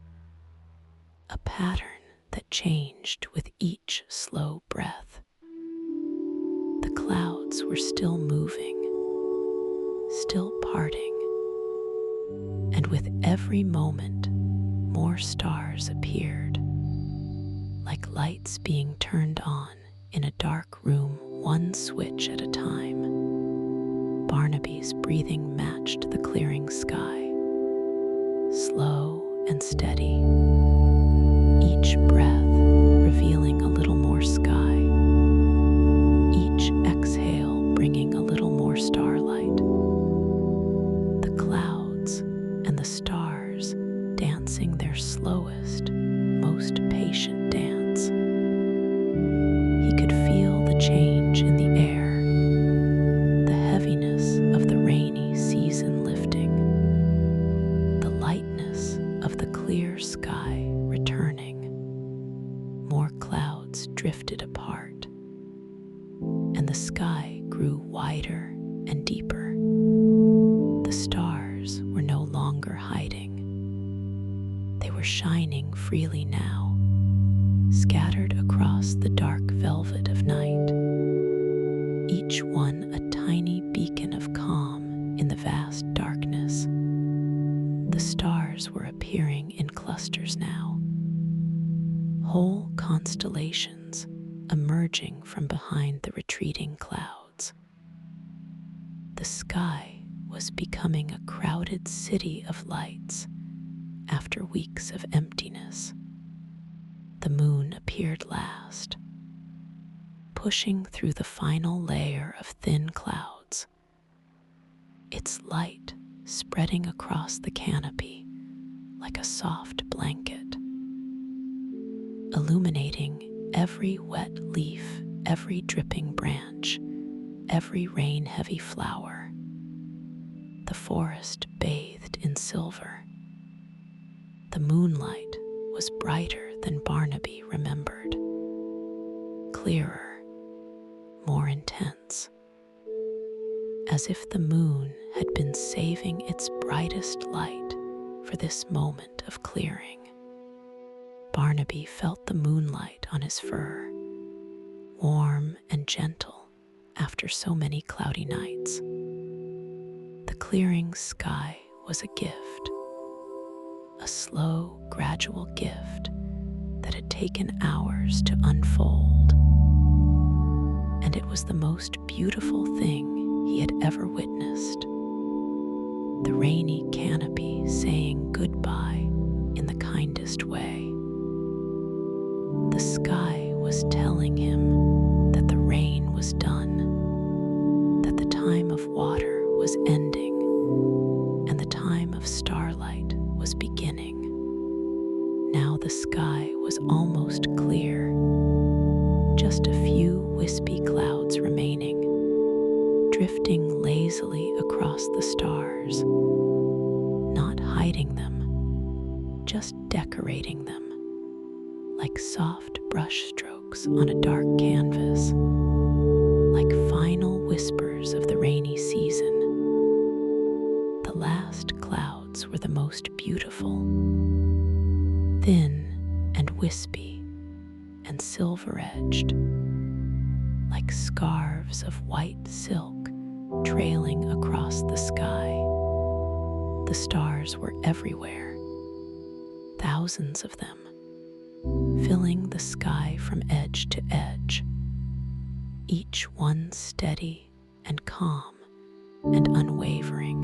a pattern that changed with each slow breath. The clouds were still moving, still parting, and with every moment, more stars appeared, like lights being turned on in a dark room, one switch at a time. Barnaby's breathing matched the clearing sky, slow and steady, each breath revealing a little more sky, each exhale bringing a little more starlight. The clouds and the stars dancing their slowest, most patient dance. He could feel the change in the air, the heaviness of the rainy season lifting, the lightness and the sky grew wider and deeper. The stars were no longer hiding. They were shining freely now, scattered across the dark velvet of night, each one a tiny beacon of calm in the vast darkness. The stars were appearing in clusters now, whole constellations emerging from behind the retreating clouds. The sky was becoming a crowded city of lights after weeks of emptiness. The moon appeared last, pushing through the final layer of thin clouds, its light spreading across the canopy like a soft blanket, illuminating every wet leaf, every dripping branch, every rain-heavy flower. The forest bathed in silver. The moonlight was brighter than Barnaby remembered, clearer, more intense, as if the moon had been saving its brightest light for this moment of clearing. Barnaby felt the moonlight on his fur, warm and gentle after so many cloudy nights. The clearing sky was a gift, a slow, gradual gift that had taken hours to unfold. And it was the most beautiful thing he had ever witnessed. The rainy canopy saying goodbye in the kindest way. The sky was telling him that the rain was done, that the time of water was ending, and the time of starlight was beginning. Now the sky was almost clear, just a few wispy clouds remaining, drifting lazily across the stars, not hiding them, just decorating them, like soft brush strokes on a dark canvas, like final whispers of the rainy season. The last clouds were the most beautiful, thin and wispy and silver-edged, like scarves of white silk trailing across the sky. The stars were everywhere, thousands of them, filling the sky from edge to edge, each one steady and calm and unwavering.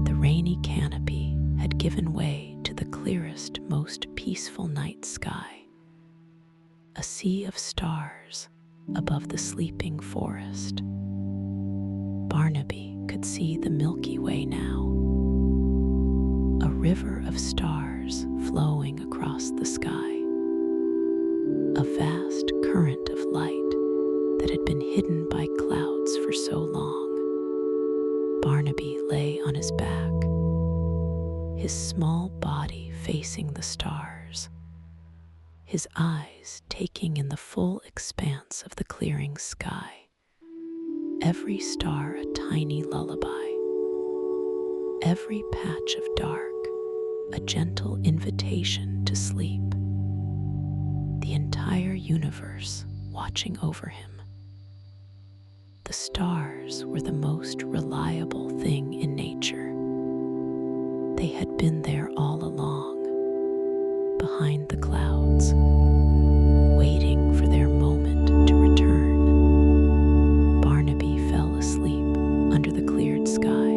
The rainy canopy had given way to the clearest, most peaceful night sky, a sea of stars above the sleeping forest. Barnaby could see the Milky Way now, a river of stars flowing across the sky, a vast current of light that had been hidden by clouds for so long. Barnaby lay on his back, his small body facing the stars, his eyes taking in the full expanse of the clearing sky, every star a tiny lullaby, every patch of dark a gentle invitation to sleep, the entire universe watching over him. The stars were the most reliable thing in nature. They had been there all along, behind the clouds, waiting for their moment to return. Barnaby fell asleep under the cleared sky,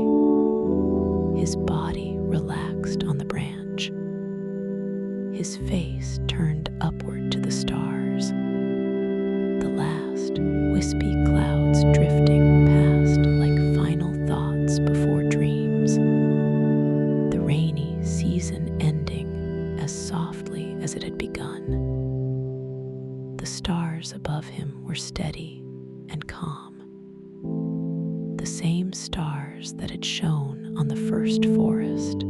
his body relaxed on the branch, his face turned upward to the stars, the last wispy clouds drifting past like final thoughts before dreams, the rainy season ending as softly as it had begun. The stars above him were steady and calm, the same stars that had shone on the first forest,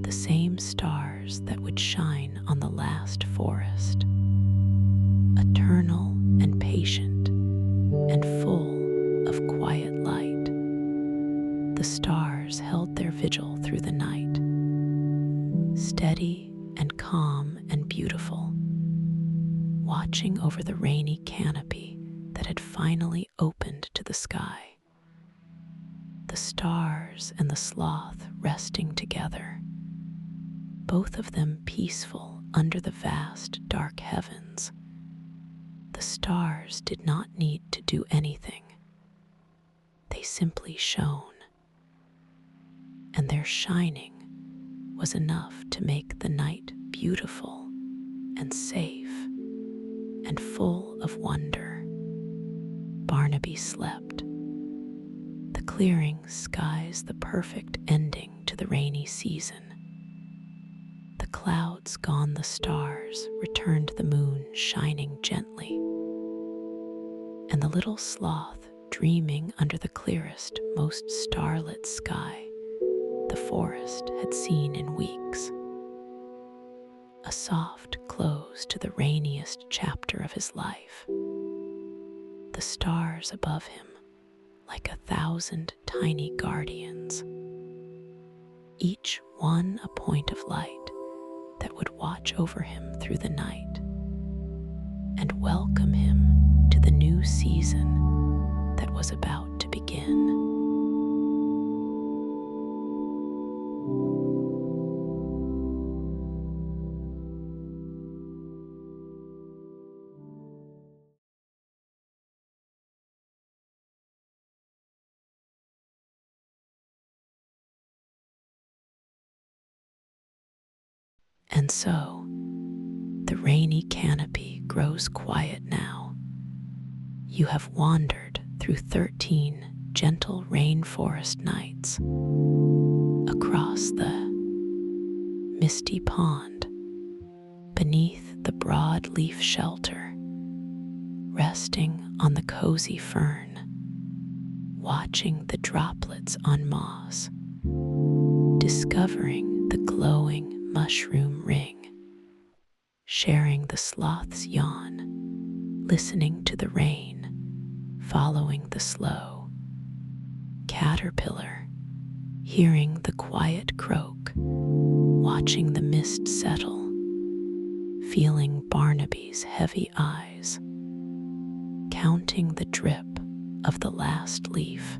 the same stars that would shine on the last forest, eternal and patient rainy canopy that had finally opened to the sky. The stars and the sloth resting together, both of them peaceful under the vast dark heavens. The stars did not need to do anything. They simply shone, and their shining was enough to make the night beautiful and safe and full of wonder. Barnaby slept. The clearing skies the perfect ending to the rainy season. The clouds gone, the stars returned, the moon shining gently, and the little sloth dreaming under the clearest, most starlit sky the forest had seen in weeks. A soft close to the rainiest chapter of his life. The stars above him like 1,000 tiny guardians, each one a point of light that would watch over him through the night and welcome him to the new season that was about to begin. And so, the rainy canopy grows quiet now. You have wandered through 13 gentle rainforest nights, across the misty pond, beneath the broad-leaf shelter, resting on the cozy fern, watching the droplets on moss, discovering the glowing mushroom ring, sharing the sloth's yawn, listening to the rain, following the slow caterpillar, hearing the quiet croak, watching the mist settle, feeling Barnaby's heavy eyes, counting the drip of the last leaf,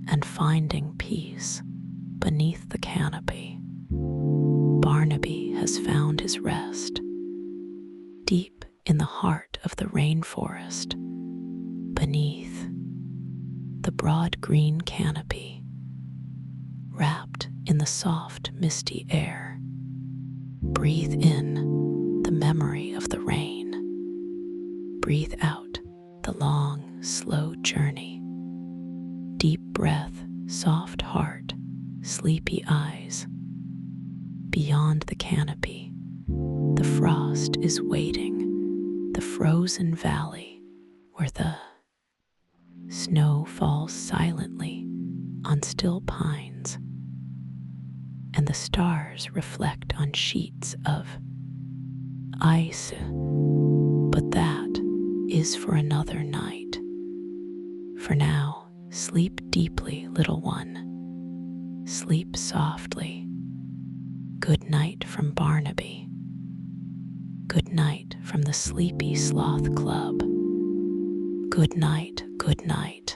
and finding peace beneath the canopy. Barnaby has found his rest deep in the heart of the rainforest, beneath the broad green canopy, wrapped in the soft, misty air. Breathe in the memory of the rain. Breathe out the long, slow journey. Deep breath, soft heart, sleepy eyes. Beyond the canopy, the frost is waiting, the frozen valley where the snow falls silently on still pines, and the stars reflect on sheets of ice. But that is for another night. For now, sleep deeply, little one. Sleep softly. Good night from Barnaby. Good night from the Sleepy Sloth Club. Good night, good night.